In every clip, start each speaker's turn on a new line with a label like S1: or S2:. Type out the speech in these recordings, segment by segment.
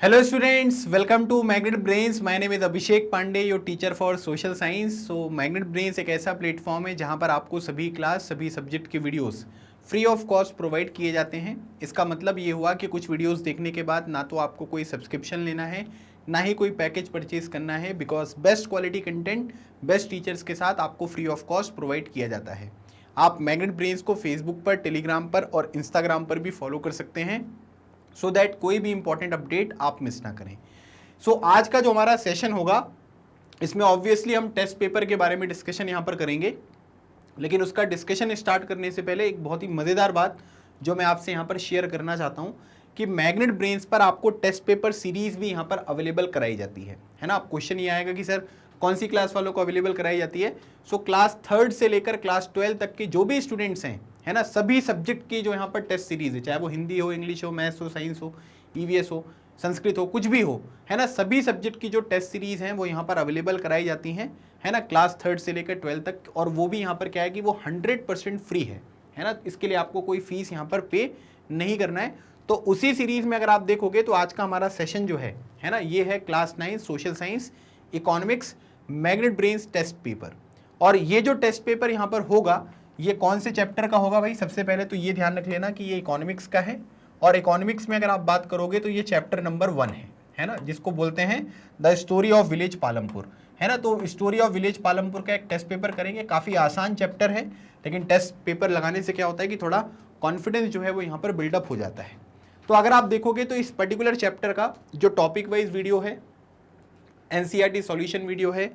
S1: Hello students, welcome to Magnet Brains. My name is Abhishek Pandey, your teacher for social science. So Magnet Brains एक ऐसा platform है जहां पर आपको सभी क्लास सभी सब्जेक्ट के videos free of cost provide किए जाते हैं। इसका मतलब ये हुआ कि कुछ वीडियोस देखने के बाद ना तो आपको कोई सब्सक्रिप्शन लेना है ना ही कोई पैकेज परचेज करना है, because best quality content best teachers के साथ आपको फ्री ऑफ कॉस्ट प्रोवाइड किया जाता है। आप मैग्नेट ब्रेन्स को फेसबुक पर, टेलीग्राम पर और इंस्टाग्राम पर भी फॉलो कर सकते हैं सो दैट कोई भी इंपॉर्टेंट अपडेट आप मिस ना करें। आज का जो हमारा सेशन होगा इसमें ऑब्वियसली हम टेस्ट पेपर के बारे में डिस्कशन यहाँ पर करेंगे, लेकिन उसका डिस्कशन स्टार्ट करने से पहले एक बहुत ही मज़ेदार बात जो मैं आपसे यहाँ पर शेयर करना चाहता हूँ कि मैग्नेट ब्रेन्स पर आपको टेस्ट पेपर सीरीज़ भी यहाँ पर अवेलेबल कराई जाती है ना। अब क्वेश्चन ये आएगा कि सर कौन सी क्लास वालों को अवेलेबल कराई जाती है। क्लास 3rd से लेकर क्लास 12 तक के जो भी स्टूडेंट्स हैं है ना, सभी सब्जेक्ट की जो यहाँ पर टेस्ट सीरीज़ है, चाहे वो हिंदी हो, इंग्लिश हो, मैथ्स हो, साइंस हो, ईवीएस हो, संस्कृत हो, कुछ भी हो है ना, सभी सब्जेक्ट की जो टेस्ट सीरीज़ हैं वो यहाँ पर अवेलेबल कराई जाती हैं है ना, क्लास 3rd से लेकर 12 तक। और वो भी यहाँ पर क्या है कि वो 100% फ्री है ना, इसके लिए आपको कोई फीस यहाँ पर पे नहीं करना है। तो उसी सीरीज़ में अगर आप देखोगे तो आज का हमारा सेशन जो है ना, ये है class 9 social science economics Magnet Brains test paper. और ये जो टेस्ट पेपर यहाँ पर होगा ये कौन से चैप्टर का होगा भाई, सबसे पहले तो ये ध्यान रख लेना कि ये इकोनॉमिक्स का है। और इकोनॉमिक्स में अगर आप बात करोगे तो ये चैप्टर नंबर 1 है ना, जिसको बोलते हैं the story of village Palampur है ना। तो स्टोरी ऑफ विलेज पालमपुर का एक टेस्ट पेपर करेंगे। काफ़ी आसान चैप्टर है, लेकिन टेस्ट पेपर लगाने से क्या होता है कि थोड़ा कॉन्फिडेंस जो है वो यहाँ पर बिल्डअप हो जाता है। तो अगर आप देखोगे तो इस पर्टिकुलर चैप्टर का जो टॉपिक वाइज वीडियो है, एनसीईआरटी सॉल्यूशन वीडियो है,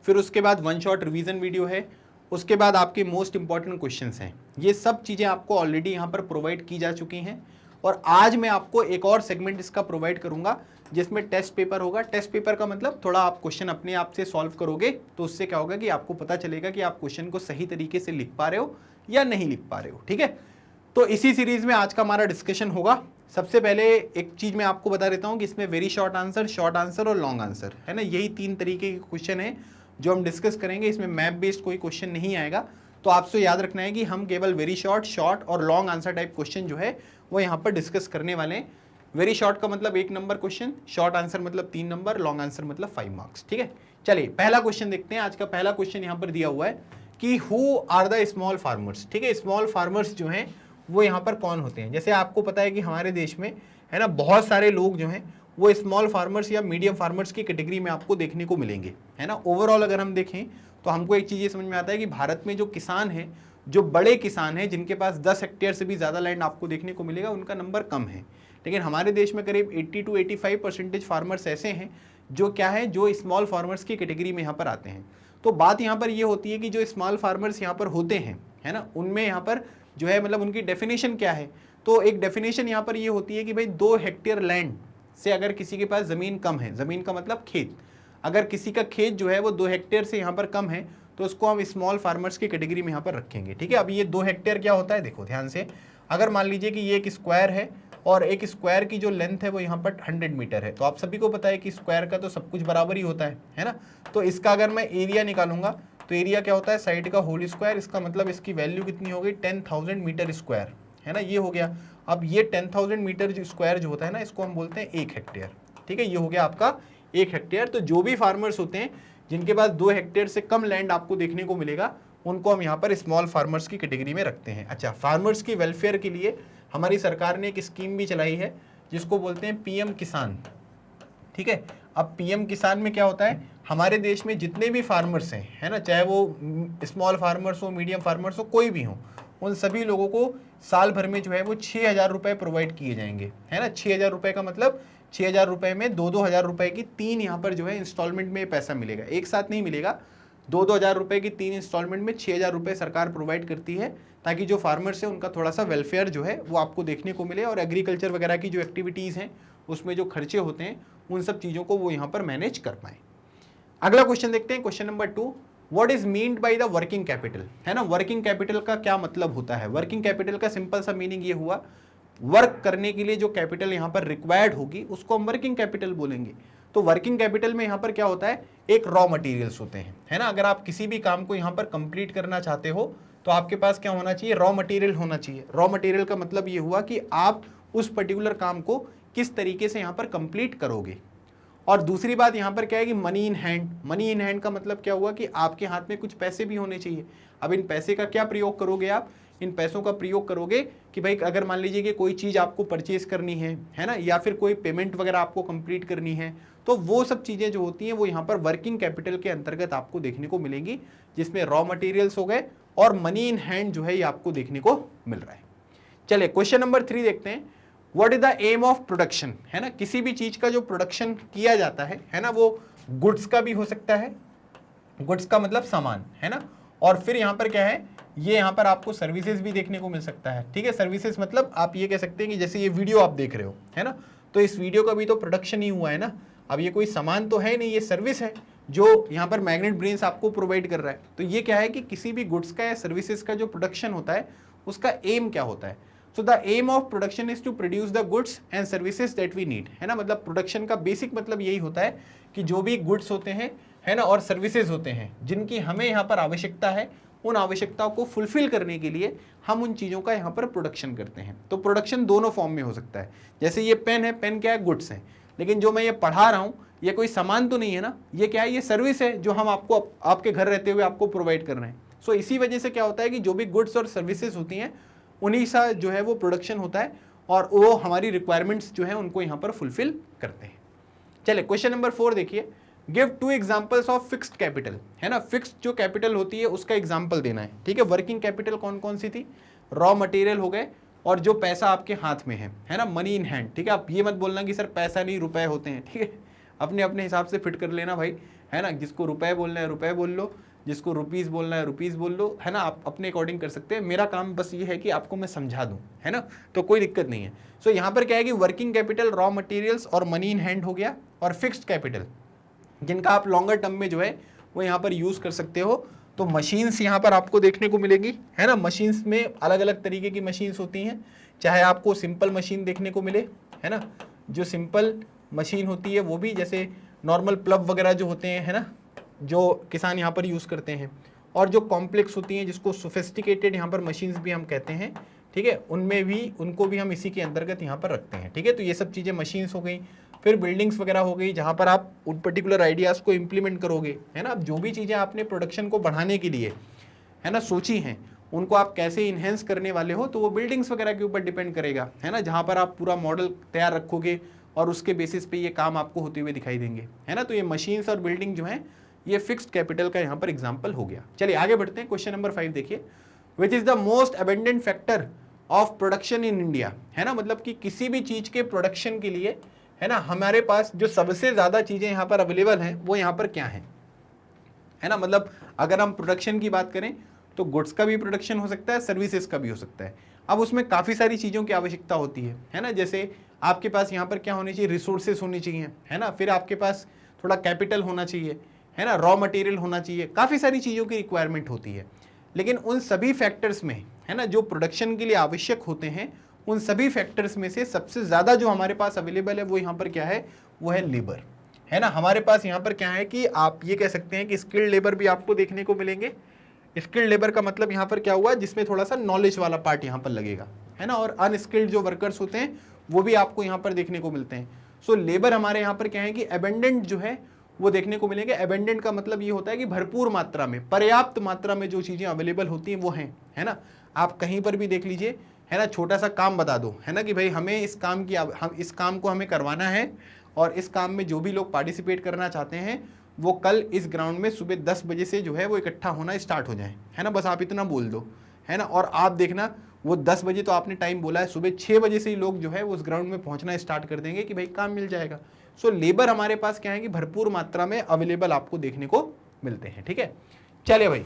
S1: फिर उसके बाद वन शॉट रिवीजन वीडियो है, उसके बाद आपके मोस्ट इंपॉर्टेंट क्वेश्चंस हैं। ये सब चीज़ें आपको ऑलरेडी यहाँ पर प्रोवाइड की जा चुकी हैं। और आज मैं आपको एक और सेगमेंट इसका प्रोवाइड करूँगा जिसमें टेस्ट पेपर होगा। टेस्ट पेपर का मतलब थोड़ा आप क्वेश्चन अपने आप से सॉल्व करोगे तो उससे क्या होगा कि आपको पता चलेगा कि आप क्वेश्चन को सही तरीके से लिख पा रहे हो या नहीं लिख पा रहे हो। ठीक है, तो इसी सीरीज़ में आज का हमारा डिस्कशन होगा। सबसे पहले एक चीज़ मैं आपको बता देता हूँ कि इसमें वेरी शॉर्ट आंसर और लॉन्ग आंसर है ना, यही 3 तरीके के क्वेश्चन है जो हम डिस्कस करेंगे। इसमें मैप बेस्ड कोई क्वेश्चन नहीं आएगा। तो आपसे याद रखना है कि हम केवल वेरी शॉर्ट और लॉन्ग आंसर टाइप क्वेश्चन जो है वो यहाँ पर डिस्कस करने वाले हैं। वेरी शॉर्ट का मतलब 1 नंबर क्वेश्चन, शॉर्ट आंसर मतलब 3 नंबर, लॉन्ग आंसर मतलब 5 मार्क्स। ठीक है, चलिए पहला क्वेश्चन देखते हैं। आज का पहला क्वेश्चन यहाँ पर दिया हुआ है कि who are the small farmers. ठीक है, स्मॉल फार्मर्स जो हैं वो यहाँ पर कौन होते हैं। जैसे आपको पता है कि हमारे देश में है ना बहुत सारे लोग जो हैं वो स्मॉल फार्मर्स या मीडियम फार्मर्स की कैटेगरी में आपको देखने को मिलेंगे है ना। ओवरऑल अगर हम देखें तो हमको एक चीज़ ये समझ में आता है कि भारत में जो किसान हैं, जो बड़े किसान हैं जिनके पास 10 हेक्टेयर से भी ज़्यादा लैंड आपको देखने को मिलेगा, उनका नंबर कम है। लेकिन हमारे देश में करीब 80 to 85% फार्मर्स ऐसे हैं जो क्या है, जो स्मॉल फार्मर्स की कैटेगरी में यहाँ पर आते हैं। तो बात यहाँ पर ये होती है कि जो स्मॉल फार्मर्स यहाँ पर होते हैं है ना, उनमें यहाँ पर जो है मतलब उनकी डेफिनेशन क्या है। तो एक डेफिनेशन यहाँ पर ये होती है कि भाई 2 हेक्टेयर लैंड से अगर किसी के पास ज़मीन कम है, ज़मीन का मतलब खेत, अगर किसी का खेत जो है वो 2 हेक्टेयर से यहाँ पर कम है तो उसको हम स्मॉल फार्मर्स की कैटेगरी में यहाँ पर रखेंगे। ठीक है, अब ये 2 हेक्टेयर क्या होता है, देखो ध्यान से। अगर मान लीजिए कि ये एक स्क्वायर है और एक स्क्वायर की जो लेंथ है वो यहाँ पर 100 मीटर है, तो आप सभी को पता है कि स्क्वायर का तो सब कुछ बराबर ही होता है ना। तो इसका अगर मैं एरिया निकालूंगा तो एरिया क्या होता है, साइड का होल स्क्वायर। इसका मतलब इसकी वैल्यू कितनी हो गई, 10,000 मीटर स्क्वायर है ना, ये हो गया। अब ये 10,000 मीटर जो स्क्वायर जो होता है ना, इसको हम बोलते हैं 1 हेक्टेयर। ठीक है, ये हो गया आपका 1 हेक्टेयर। तो जो भी फार्मर्स होते हैं जिनके पास 2 हेक्टेयर से कम लैंड आपको देखने को मिलेगा, उनको हम यहाँ पर स्मॉल फार्मर्स की कैटेगरी में रखते हैं। अच्छा, फार्मर्स की वेलफेयर के लिए हमारी सरकार ने एक स्कीम भी चलाई है जिसको बोलते हैं पीएम किसान। ठीक है, अब पीएम किसान में क्या होता है, हमारे देश में जितने भी फार्मर्स हैं है ना, चाहे वो स्मॉल फार्मर्स हो, मीडियम फार्मर्स हो, कोई भी हो, उन सभी लोगों को साल भर में जो है वो 6,000 रुपये प्रोवाइड किए जाएंगे है ना। 6,000 रुपये का मतलब 6,000 रुपये में 2-2 हज़ार रुपये की 3 यहाँ पर जो है इंस्टॉलमेंट में पैसा मिलेगा, एक साथ नहीं मिलेगा। 2-2 हज़ार रुपये की 3 इंस्टॉलमेंट में 6,000 रुपये सरकार प्रोवाइड करती है, ताकि जो फार्मर्स है उनका थोड़ा सा वेलफेयर जो है वो आपको देखने को मिले और एग्रीकल्चर वगैरह की जो एक्टिविटीज़ हैं उसमें जो खर्चे होते हैं उन सब चीज़ों को वो यहाँ पर मैनेज कर पाएँ। अगला क्वेश्चन देखते हैं, question number 2। What is meant by the working capital है ना। वर्किंग कैपिटल का क्या मतलब होता है। वर्किंग कैपिटल का सिंपल सा मीनिंग ये हुआ, वर्क करने के लिए जो कैपिटल यहाँ पर रिक्वायर्ड होगी उसको हम वर्किंग कैपिटल बोलेंगे। तो वर्किंग कैपिटल में यहाँ पर क्या होता है, एक रॉ मटेरियल्स होते हैं है ना। अगर आप किसी भी काम को यहाँ पर कंप्लीट करना चाहते हो तो आपके पास क्या होना चाहिए, रॉ मटेरियल होना चाहिए। रॉ मटेरियल का मतलब ये हुआ कि आप उस पर्टिकुलर काम को किस तरीके से यहाँ पर कंप्लीट करोगे। और दूसरी बात यहाँ पर क्या है कि money in hand, money in hand का मतलब क्या हुआ कि आपके हाथ में कुछ पैसे भी होने चाहिए। अब इन पैसे का क्या प्रयोग करोगे आप, इन पैसों का प्रयोग करोगे कि भाई अगर मान लीजिए कि कोई चीज़ आपको परचेज करनी है ना, या फिर कोई पेमेंट वगैरह आपको कंप्लीट करनी है, तो वो सब चीज़ें जो होती हैं वो यहाँ पर वर्किंग कैपिटल के अंतर्गत आपको देखने को मिलेंगी, जिसमें रॉ मटेरियल्स हो गए और मनी इन हैंड जो है ये आपको देखने को मिल रहा है। चलिए क्वेश्चन नंबर 3 देखते हैं। What is the aim of production, है ना, किसी भी चीज का जो प्रोडक्शन किया जाता है ना, वो गुड्स का भी हो सकता है, गुड्स का मतलब सामान, है ना, और फिर यहाँ पर क्या है, ये यहाँ पर आपको सर्विसेज भी देखने को मिल सकता है। ठीक है, सर्विसेज मतलब आप ये कह सकते हैं कि जैसे ये वीडियो आप देख रहे हो, है ना, तो इस वीडियो का भी तो प्रोडक्शन ही हुआ है ना। अब ये कोई सामान तो है नहीं, ये सर्विस है जो यहाँ पर मैग्नेट ब्रेन्स आपको प्रोवाइड कर रहा है। तो ये क्या है कि किसी भी गुड्स का या सर्विसेज का जो प्रोडक्शन होता है उसका एम क्या होता है। So the aim of production is to produce the goods and services that we need, है ना, मतलब प्रोडक्शन का बेसिक मतलब यही होता है कि जो भी गुड्स होते हैं, है ना, और सर्विसेज होते हैं जिनकी हमें यहाँ पर आवश्यकता है, उन आवश्यकताओं को फुलफिल करने के लिए हम उन चीज़ों का यहाँ पर प्रोडक्शन करते हैं। तो प्रोडक्शन दोनों फॉर्म में हो सकता है। जैसे ये पेन है, पेन क्या है, गुड्स है, लेकिन जो मैं ये पढ़ा रहा हूँ ये कोई सामान तो नहीं है ना, ये क्या है, ये सर्विस है जो हम आपको आपके घर रहते हुए आपको प्रोवाइड कर रहे हैं। सो इसी वजह से क्या होता है कि जो भी गुड्स और सर्विसेज होती हैं उन्हीं सा जो है वो प्रोडक्शन होता है और वो हमारी रिक्वायरमेंट्स जो है उनको यहाँ पर फुलफिल करते हैं। चलिए क्वेश्चन नंबर 4 देखिए। Give 2 examples of fixed capital, है ना, फिक्स्ड जो कैपिटल होती है उसका एग्जांपल देना है। ठीक है, वर्किंग कैपिटल कौन कौन सी थी, रॉ मटेरियल हो गए और जो पैसा आपके हाथ में है ना, मनी इन हैंड। ठीक है, आप ये मत बोलना कि सर पैसा नहीं रुपए होते हैं, ठीक है, अपने अपने हिसाब से फिट कर लेना भाई, है ना, जिसको रुपए बोलना है रुपए बोल लो, जिसको रुपीज़ बोलना है रुपीज़ बोल लो, है ना, आप अपने अकॉर्डिंग कर सकते हैं। मेरा काम बस ये है कि आपको मैं समझा दूं, है ना, तो कोई दिक्कत नहीं है। सो यहाँ पर क्या है कि वर्किंग कैपिटल, रॉ मटेरियल्स और मनी इन हैंड हो गया, और फिक्स्ड कैपिटल जिनका आप लॉन्गर टर्म में जो है वो यहाँ पर यूज़ कर सकते हो। तो मशीन्स यहाँ पर आपको देखने को मिलेगी, है ना, मशीन्स में अलग अलग तरीके की मशीन्स होती हैं, चाहे आपको सिंपल मशीन देखने को मिले, है ना, जो सिंपल मशीन होती है वो भी जैसे नॉर्मल प्लग वगैरह जो होते हैं, है ना, जो किसान यहाँ पर यूज़ करते हैं, और जो कॉम्प्लेक्स होती हैं जिसको सोफिस्टिकेटेड यहाँ पर मशीन्स भी हम कहते हैं। ठीक है, उनमें भी उनको भी हम इसी के अंतर्गत यहाँ पर रखते हैं। ठीक है, तो ये सब चीज़ें मशीन्स हो गई। फिर बिल्डिंग्स वगैरह हो गई जहाँ पर आप उन पर्टिकुलर आइडियाज़ को इम्प्लीमेंट करोगे, है ना। अब जो भी चीज़ें आपने प्रोडक्शन को बढ़ाने के लिए, है ना, सोची हैं, उनको आप कैसे इन्हेंस करने वाले हो, तो वो बिल्डिंग्स वगैरह के ऊपर डिपेंड करेगा, है ना, जहाँ पर आप पूरा मॉडल तैयार रखोगे और उसके बेसिस पे ये काम आपको होते हुए दिखाई देंगे, है ना। तो ये मशीन्स और बिल्डिंग जो हैं ये फिक्स्ड कैपिटल का यहाँ पर एग्जाम्पल हो गया। चलिए आगे बढ़ते हैं। क्वेश्चन नंबर 5 देखिए। Which is the most abundant factor of production in India, है ना, मतलब कि किसी भी चीज के प्रोडक्शन के लिए, है ना, हमारे पास जो सबसे ज्यादा चीजें यहाँ पर अवेलेबल हैं वो यहाँ पर क्या है ना, मतलब अगर हम प्रोडक्शन की बात करें तो गुड्स का भी प्रोडक्शन हो सकता है, सर्विसेज का भी हो सकता है। अब उसमें काफ़ी सारी चीज़ों की आवश्यकता होती है ना, जैसे आपके पास यहाँ पर क्या होनी चाहिए, रिसोर्सेज होनी चाहिए, है ना, फिर आपके पास थोड़ा कैपिटल होना चाहिए, है ना, रॉ मटेरियल होना चाहिए, काफ़ी सारी चीज़ों की रिक्वायरमेंट होती है। लेकिन उन सभी फैक्टर्स में, है ना, जो प्रोडक्शन के लिए आवश्यक होते हैं, उन सभी फैक्टर्स में से सबसे ज़्यादा जो हमारे पास अवेलेबल है वो यहाँ पर क्या है, वो है लेबर, है ना। हमारे पास यहाँ पर क्या है कि आप ये कह सकते हैं कि स्किल्ड लेबर भी आपको देखने को मिलेंगे। स्किल्ड लेबर का मतलब यहाँ पर क्या हुआ, जिसमें थोड़ा सा नॉलेज वाला पार्ट यहाँ पर लगेगा, है ना, और अनस्किल्ड जो वर्कर्स होते हैं वो भी आपको यहाँ पर देखने को मिलते हैं। सो लेबर हमारे यहाँ पर क्या है कि एबेंडेंट जो है वो देखने को मिलेंगे। एबेंडेंट का मतलब ये होता है कि भरपूर मात्रा में, पर्याप्त मात्रा में जो चीज़ें अवेलेबल होती हैं वो हैं, है ना। आप कहीं पर भी देख लीजिए, है ना, छोटा सा काम बता दो, है ना, कि भाई हमें इस काम की, हम इस काम को हमें करवाना है और इस काम में जो भी लोग पार्टिसिपेट करना चाहते हैं वो कल इस ग्राउंड में सुबह 10 बजे से जो है वो इकट्ठा होना स्टार्ट हो जाए, है ना, बस आप इतना बोल दो, है ना। और आप देखना वो 10 बजे तो आपने टाइम बोला है, सुबह 6 बजे से ही लोग जो है उस ग्राउंड में पहुंचना स्टार्ट कर देंगे कि भाई काम मिल जाएगा। सो लेबर हमारे पास क्या है कि भरपूर मात्रा में अवेलेबल आपको देखने को मिलते हैं। ठीक है, चलिए भाई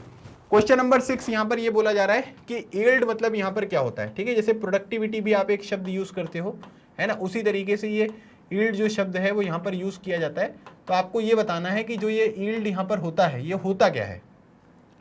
S1: क्वेश्चन नंबर 6 यहाँ पर ये बोला जा रहा है कि यील्ड मतलब यहाँ पर क्या होता है। ठीक है, जैसे प्रोडक्टिविटी भी आप एक शब्द यूज करते हो, है ना, उसी तरीके से ये यील्ड जो शब्द है वो यहाँ पर यूज किया जाता है। तो आपको ये बताना है कि जो ये यील्ड यहाँ पर होता है ये होता क्या है।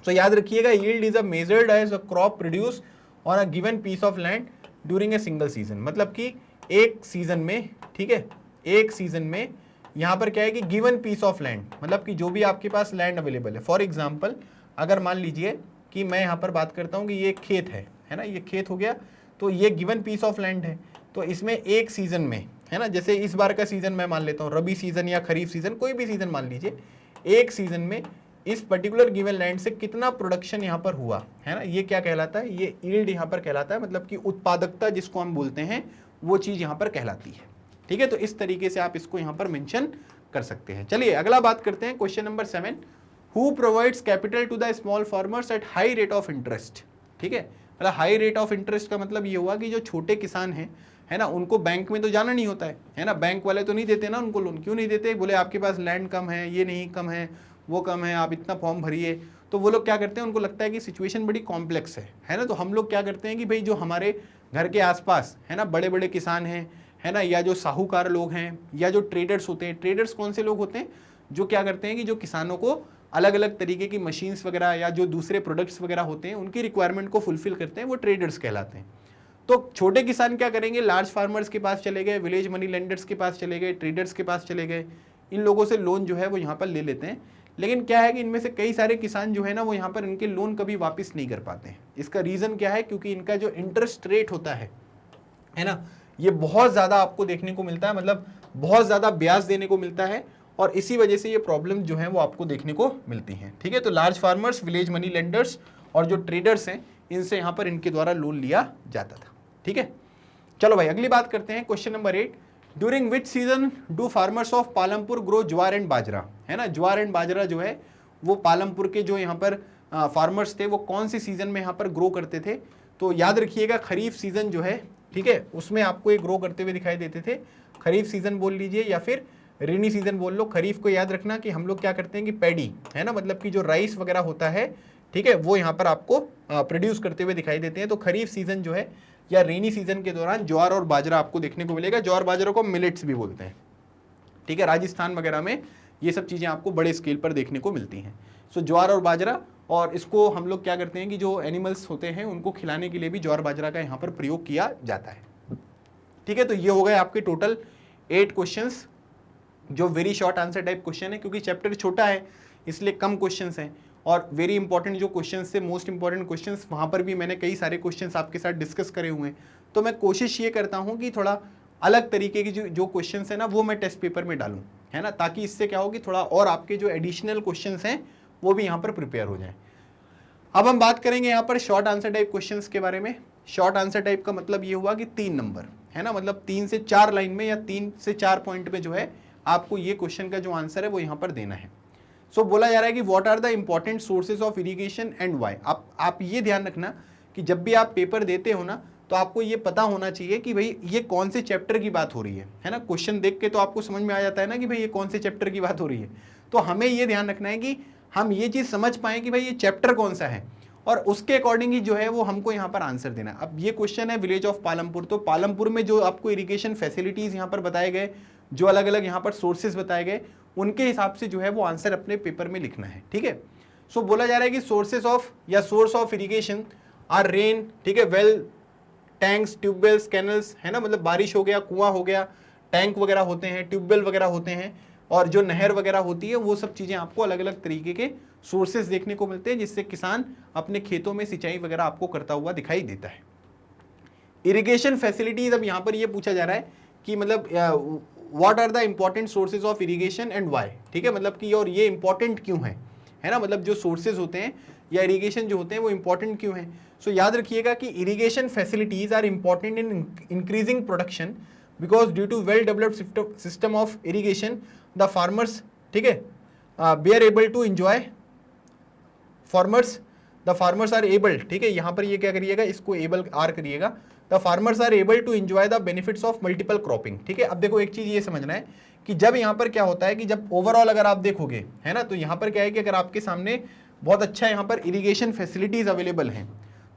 S1: तो याद रखिएगा, yield is a measured as a crop produce on a given piece of land during a single season, मतलब कि एक सीजन में, ठीक है, एक सीजन में यहाँ पर क्या है कि गिवन पीस ऑफ लैंड, मतलब कि जो भी आपके पास लैंड अवेलेबल है। फॉर एग्जाम्पल अगर मान लीजिए कि मैं यहाँ पर बात करता हूँ कि ये खेत है ना, ये खेत हो गया, तो ये गिवन पीस ऑफ लैंड है, तो इसमें एक सीजन में, है ना, जैसे इस बार का सीजन मैं मान लेता हूँ रबी सीजन या खरीफ सीजन, कोई भी सीजन मान लीजिए, एक सीजन में इस पर्टिकुलर गिवन लैंड से कितना प्रोडक्शन यहाँ पर हुआ, है ना, ये क्या कहलाता है, ये यील्ड यहाँ पर कहलाता है, मतलब कि उत्पादकता जिसको हम बोलते हैं वो चीज यहाँ पर कहलाती है। ठीक है, तो इस तरीके से आप इसको यहाँ पर मेंशन कर सकते हैं। चलिए अगला बात करते हैं, question number 7, who provides capital to the small farmers at high rate of interest. ठीक है, मतलब हाई रेट ऑफ इंटरेस्ट का मतलब ये हुआ कि जो छोटे किसान हैं, है ना, उनको बैंक में तो जाना नहीं होता है ना, बैंक वाले तो नहीं देते ना उनको लोन, क्यों नहीं देते, बोले आपके पास लैंड कम है, ये नहीं कम है, वो कम है, आप इतना फॉर्म भरिए। तो वो लोग क्या करते हैं, उनको लगता है कि सिचुएशन बड़ी कॉम्प्लेक्स है ना, तो हम लोग क्या करते हैं कि भाई जो हमारे घर के आसपास, है ना, बड़े बड़े किसान हैं, है ना, या जो साहूकार लोग हैं, या जो ट्रेडर्स होते हैं, ट्रेडर्स कौन से लोग होते हैं, जो क्या करते हैं कि जो किसानों को अलग अलग तरीके की मशीन्स वगैरह या जो दूसरे प्रोडक्ट्स वगैरह होते हैं उनकी रिक्वायरमेंट को फुलफिल करते हैं, वो ट्रेडर्स कहलाते हैं। तो छोटे किसान क्या करेंगे, लार्ज फार्मर्स के पास चले गए, विलेज मनी लेंडर्स के पास चले गए, ट्रेडर्स के पास चले गए, इन लोगों से लोन जो है वो यहाँ पर ले लेते हैं। लेकिन क्या है कि इनमें से कई सारे किसान जो है ना वो यहाँ पर इनके लोन कभी वापस नहीं कर पाते हैं। इसका रीज़न क्या है, क्योंकि इनका जो इंटरेस्ट रेट होता है ना, ये बहुत ज़्यादा आपको देखने को मिलता है, मतलब बहुत ज़्यादा ब्याज देने को मिलता है, और इसी वजह से ये प्रॉब्लम जो है वो आपको देखने को मिलती हैं। ठीक है, तो large farmers, village money lenders और जो ट्रेडर्स हैं, इनसे यहाँ पर इनके द्वारा लोन लिया जाता था। ठीक है, चलो भाई अगली बात करते हैं, question number 8, during which season do farmers of Palampur grow jowar and bajra. है ना, ज्वार एंड बाजरा जो है वो पालमपुर के जो यहाँ पर फार्मर्स थे वो कौन से सीजन में यहाँ पर ग्रो करते थे। तो याद रखिएगा खरीफ सीजन जो है, ठीक है, उसमें आपको ये ग्रो करते हुए दिखाई देते थे। खरीफ सीजन बोल लीजिए या फिर रेनी सीजन बोल लो। खरीफ को याद रखना कि हम लोग क्या करते हैं कि पैडी, है ना, मतलब कि जो राइस वगैरह होता है, ठीक है, वो यहाँ पर आपको प्रोड्यूस करते हुए दिखाई देते हैं। तो खरीफ सीजन जो है या रेनी सीजन के दौरान ज्वार और बाजरा आपको देखने को मिलेगा। ज्वार बाजरा को मिलेट्स भी बोलते हैं। ठीक है, राजस्थान वगैरह में ये सब चीज़ें आपको बड़े स्केल पर देखने को मिलती हैं। सो ज्वार और बाजरा, और इसको हम लोग क्या करते हैं कि जो एनिमल्स होते हैं उनको खिलाने के लिए भी ज्वार बाजरा का यहाँ पर प्रयोग किया जाता है। ठीक है, तो ये हो गए आपके टोटल 8 क्वेश्चंस, जो very short answer type question है, क्योंकि चैप्टर छोटा है इसलिए कम क्वेश्चंस हैं। और वेरी इंपॉर्टेंट जो क्वेश्चंस थे, मोस्ट इंपॉर्टेंट क्वेश्चंस, वहाँ पर भी मैंने कई सारे क्वेश्चंस आपके साथ डिस्कस करे हुए हैं। तो मैं कोशिश ये करता हूँ कि थोड़ा अलग तरीके की जो क्वेश्चंस हैं ना वो मैं टेस्ट पेपर में डालूँ, है ना, ताकि इससे क्या हो कि थोड़ा और आपके जो एडिशनल क्वेश्चंस हैं वो भी यहाँ पर प्रिपेयर हो जाएँ। अब हम बात करेंगे यहाँ पर शॉर्ट आंसर टाइप क्वेश्चंस के बारे में। शॉर्ट आंसर टाइप का मतलब ये हुआ कि 3 नंबर, है ना, मतलब 3 से 4 लाइन में या 3 से 4 पॉइंट में जो है आपको ये क्वेश्चन का जो आंसर है वो यहाँ पर देना है। सो बोला जा रहा है कि what are the important sources of irrigation and why. आप ये ध्यान रखना कि जब भी आप पेपर देते हो ना तो आपको ये पता होना चाहिए कि भाई ये कौन से चैप्टर की बात हो रही है ना। क्वेश्चन देख के तो आपको समझ में आ जाता है ना कि भाई ये कौन से चैप्टर की बात हो रही है। तो हमें ये ध्यान रखना है कि हम ये चीज़ समझ पाएँ कि भाई ये चैप्टर कौन सा है, और उसके अकॉर्डिंग ही जो है वो हमको यहाँ पर आंसर देना। अब ये क्वेश्चन है विलेज ऑफ पालमपुर, तो पालमपुर में जो आपको इरिगेशन फैसिलिटीज़ यहाँ पर बताए गए, जो अलग अलग यहाँ पर सोर्सेज बताए गए, उनके हिसाब से जो है वो आंसर अपने पेपर में लिखना है। ठीक है, सो बोला जा रहा है कि सोर्सेज ऑफ या source of irrigation are rain, ठीक है, वेल, टैंक्स, ट्यूबवेल्स, कैनल्स, है ना, मतलब बारिश हो गया, कुआं हो गया, टैंक वगैरह होते हैं, ट्यूबवेल वगैरह होते हैं, और जो नहर वगैरह होती है, वो सब चीज़ें आपको अलग अलग तरीके के सोर्सेज देखने को मिलते हैं, जिससे किसान अपने खेतों में सिंचाई वगैरह आपको करता हुआ दिखाई देता है। इरिगेशन फैसिलिटीज, अब यहाँ पर ये पूछा जा रहा है कि मतलब what are the important sources of irrigation and why. ठीक है, मतलब कि और ये इंपॉर्टेंट क्यों है ना, मतलब जो सोर्सेज होते हैं या इरिगेशन जो होते हैं वो इंपॉर्टेंट क्यों हैं। सो याद रखिएगा कि irrigation facilities are important in increasing production because due to well developed system of irrigation the farmers, ठीक है, be are able to enjoy the farmers are able, ठीक है, यहाँ पर ये क्या करिएगा, इसको एबल आर करिएगा, the farmers are able to enjoy the benefits of multiple cropping. ठीक है, अब देखो एक चीज़ ये समझना है कि जब यहाँ पर क्या होता है कि जब ओवरऑल अगर आप देखोगे, है ना, तो यहाँ पर क्या है कि अगर आपके सामने बहुत अच्छा यहाँ पर इरिगेशन फैसिलिटीज़ अवेलेबल हैं,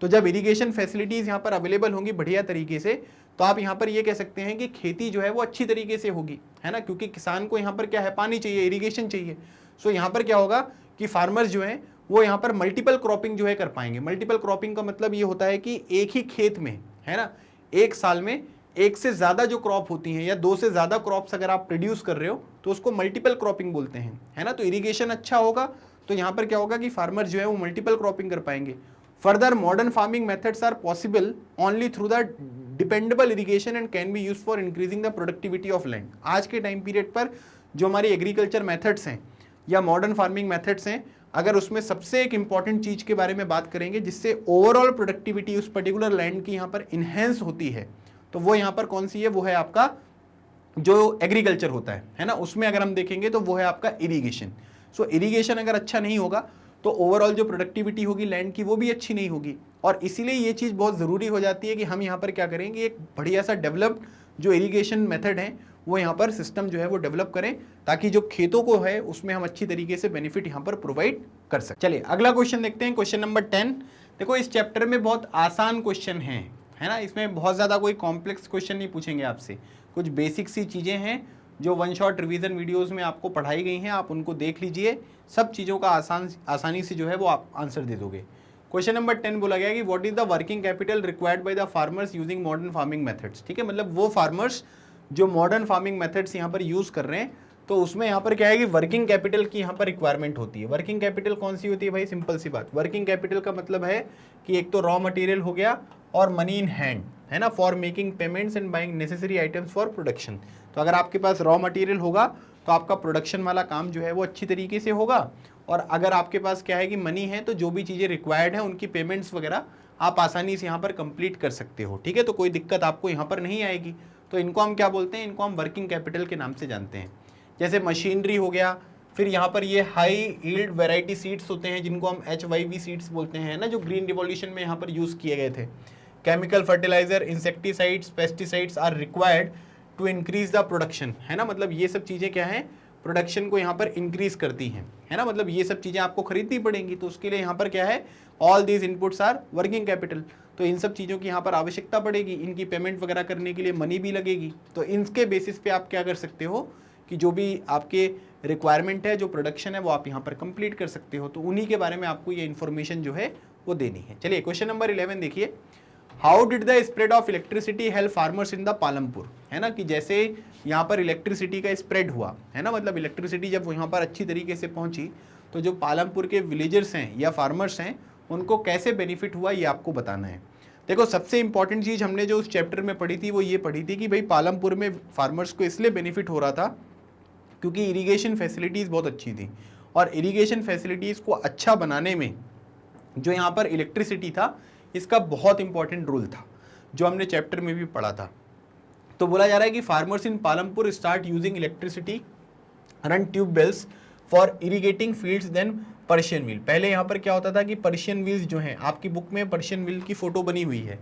S1: तो जब इरिगेशन फैसिलिटीज़ यहाँ पर अवेलेबल होंगी बढ़िया तरीके से, तो आप यहाँ पर ये कह सकते हैं कि खेती जो है वो अच्छी तरीके से होगी, है ना, क्योंकि किसान को यहाँ पर क्या है, पानी चाहिए, इरिगेशन चाहिए। सो यहाँ पर क्या होगा कि फार्मर्स जो हैं वो यहाँ पर मल्टीपल क्रॉपिंग जो है कर पाएंगे। मल्टीपल क्रॉपिंग का मतलब ये होता है कि एक ही खेत में, है ना, एक साल में एक से ज़्यादा जो क्रॉप होती हैं या 2 से ज़्यादा क्रॉप्स अगर आप प्रोड्यूस कर रहे हो तो उसको मल्टीपल क्रॉपिंग बोलते हैं, है ना। तो इरिगेशन अच्छा होगा तो यहाँ पर क्या होगा कि फार्मर जो है वो मल्टीपल क्रॉपिंग कर पाएंगे। Further modern farming methods are possible only through the dependable irrigation and can be use for increasing the productivity of land. आज के टाइम पीरियड पर जो हमारी एग्रीकल्चर मेथड्स हैं या मॉडर्न फार्मिंग मेथड्स हैं, अगर उसमें सबसे एक इंपॉर्टेंट चीज के बारे में बात करेंगे जिससे ओवरऑल प्रोडक्टिविटी उस पर्टिकुलर लैंड की यहाँ पर इनहेंस होती है, तो वो यहाँ पर कौन सी है? वो है आपका जो एग्रीकल्चर होता है ना, उसमें अगर हम देखेंगे तो वो है आपका इरिगेशन। सो इरिगेशन अगर अच्छा नहीं होगा तो ओवरऑल जो प्रोडक्टिविटी होगी लैंड की वो भी अच्छी नहीं होगी, और इसीलिए ये चीज़ बहुत ज़रूरी हो जाती है कि हम यहाँ पर क्या करेंगे, एक बढ़िया सा डेवलप्ड जो इरिगेशन मेथड है वो यहाँ पर सिस्टम जो है वो डेवलप करें, ताकि जो खेतों को है उसमें हम अच्छी तरीके से बेनिफिट यहाँ पर प्रोवाइड कर सकें। चलिए अगला क्वेश्चन देखते हैं, क्वेश्चन नंबर 10। देखो इस चैप्टर में बहुत आसान क्वेश्चन है ना, इसमें बहुत ज़्यादा कोई कॉम्प्लेक्स क्वेश्चन नहीं पूछेंगे आपसे, कुछ बेसिक सी चीज़ें हैं जो वन शॉट रिवीजन वीडियोस में आपको पढ़ाई गई हैं, आप उनको देख लीजिए, सब चीज़ों का आसानी से जो है वो आप आंसर दे दोगे। क्वेश्चन नंबर 10 बोला गया कि what is the working capital required by the farmers using modern farming methods. ठीक है, मतलब वो फार्मर्स जो मॉडर्न फार्मिंग मेथड्स यहाँ पर यूज़ कर रहे हैं, तो उसमें यहाँ पर क्या है कि वर्किंग कैपिटल की यहाँ पर रिक्वायरमेंट होती है। वर्किंग कैपिटल कौन सी होती है भाई? सिंपल सी बात, वर्किंग कैपिटल का मतलब है कि एक तो रॉ मटेरियल हो गया और मनी इन हैंड, है ना, for making payments and buying necessary items for production. तो अगर आपके पास रॉ मटेरियल होगा तो आपका प्रोडक्शन वाला काम जो है वो अच्छी तरीके से होगा, और अगर आपके पास क्या है कि मनी है तो जो भी चीज़ें रिक्वायर्ड है उनकी पेमेंट्स वगैरह आप आसानी से यहाँ पर कंप्लीट कर सकते हो। ठीक है, तो कोई दिक्कत आपको यहाँ पर नहीं आएगी। तो इनको हम क्या बोलते हैं? इनको हम वर्किंग कैपिटल के नाम से जानते हैं। जैसे मशीनरी हो गया, फिर यहाँ पर ये हाई यील्ड वैरायटी सीड्स होते हैं जिनको हम HYV सीड्स बोलते हैं ना, जो ग्रीन रिवॉल्यूशन में यहाँ पर यूज़ किए गए थे। Chemical fertiliser, insecticides, pesticides are required to increase the production, है ना, मतलब ये सब चीज़ें क्या हैं? प्रोडक्शन को यहाँ पर इंक्रीज करती हैं, है ना, मतलब ये सब चीज़ें आपको खरीदनी पड़ेंगी, तो उसके लिए यहाँ पर क्या है? All these inputs are working capital. तो इन सब चीज़ों की यहाँ पर आवश्यकता पड़ेगी, इनकी पेमेंट वगैरह करने के लिए मनी भी लगेगी। तो इनके बेसिस पे आप क्या कर सकते हो कि जो भी आपके रिक्वायरमेंट है, जो प्रोडक्शन है, वो आप यहाँ पर कंप्लीट कर सकते हो। तो उन्हीं के बारे में आपको ये इन्फॉर्मेशन जो है वो देनी है। चलिए क्वेश्चन नंबर 11 देखिए, how did the spread of electricity help farmers in the Palampur, है ना, कि जैसे यहाँ पर इलेक्ट्रिसिटी का स्प्रेड हुआ, है ना, मतलब इलेक्ट्रिसिटी जब यहाँ पर अच्छी तरीके से पहुँची तो जो पालमपुर के विलेजर्स हैं या फार्मर्स हैं उनको कैसे बेनिफिट हुआ ये आपको बताना है। देखो सबसे इंपॉर्टेंट चीज़ हमने जो उस चैप्टर में पढ़ी थी वो ये पढ़ी थी कि भाई पालमपुर में फार्मर्स को इसलिए बेनिफिट हो रहा था क्योंकि इरिगेशन फैसिलिटीज़ बहुत अच्छी थी, और इरिगेशन फैसिलिटीज़ को अच्छा बनाने में जो यहाँ पर इलेक्ट्रिसिटी था इसका बहुत इंपॉर्टेंट रोल था, जो हमने चैप्टर में भी पढ़ा था। तो बोला जा रहा है कि farmers in Palampur start using electricity run tubewells for irrigating fields then Persian wheel. पहले यहाँ पर क्या होता था कि पर्शियन व्हील्स जो हैं, आपकी बुक में पर्शियन व्हील की फ़ोटो बनी हुई है,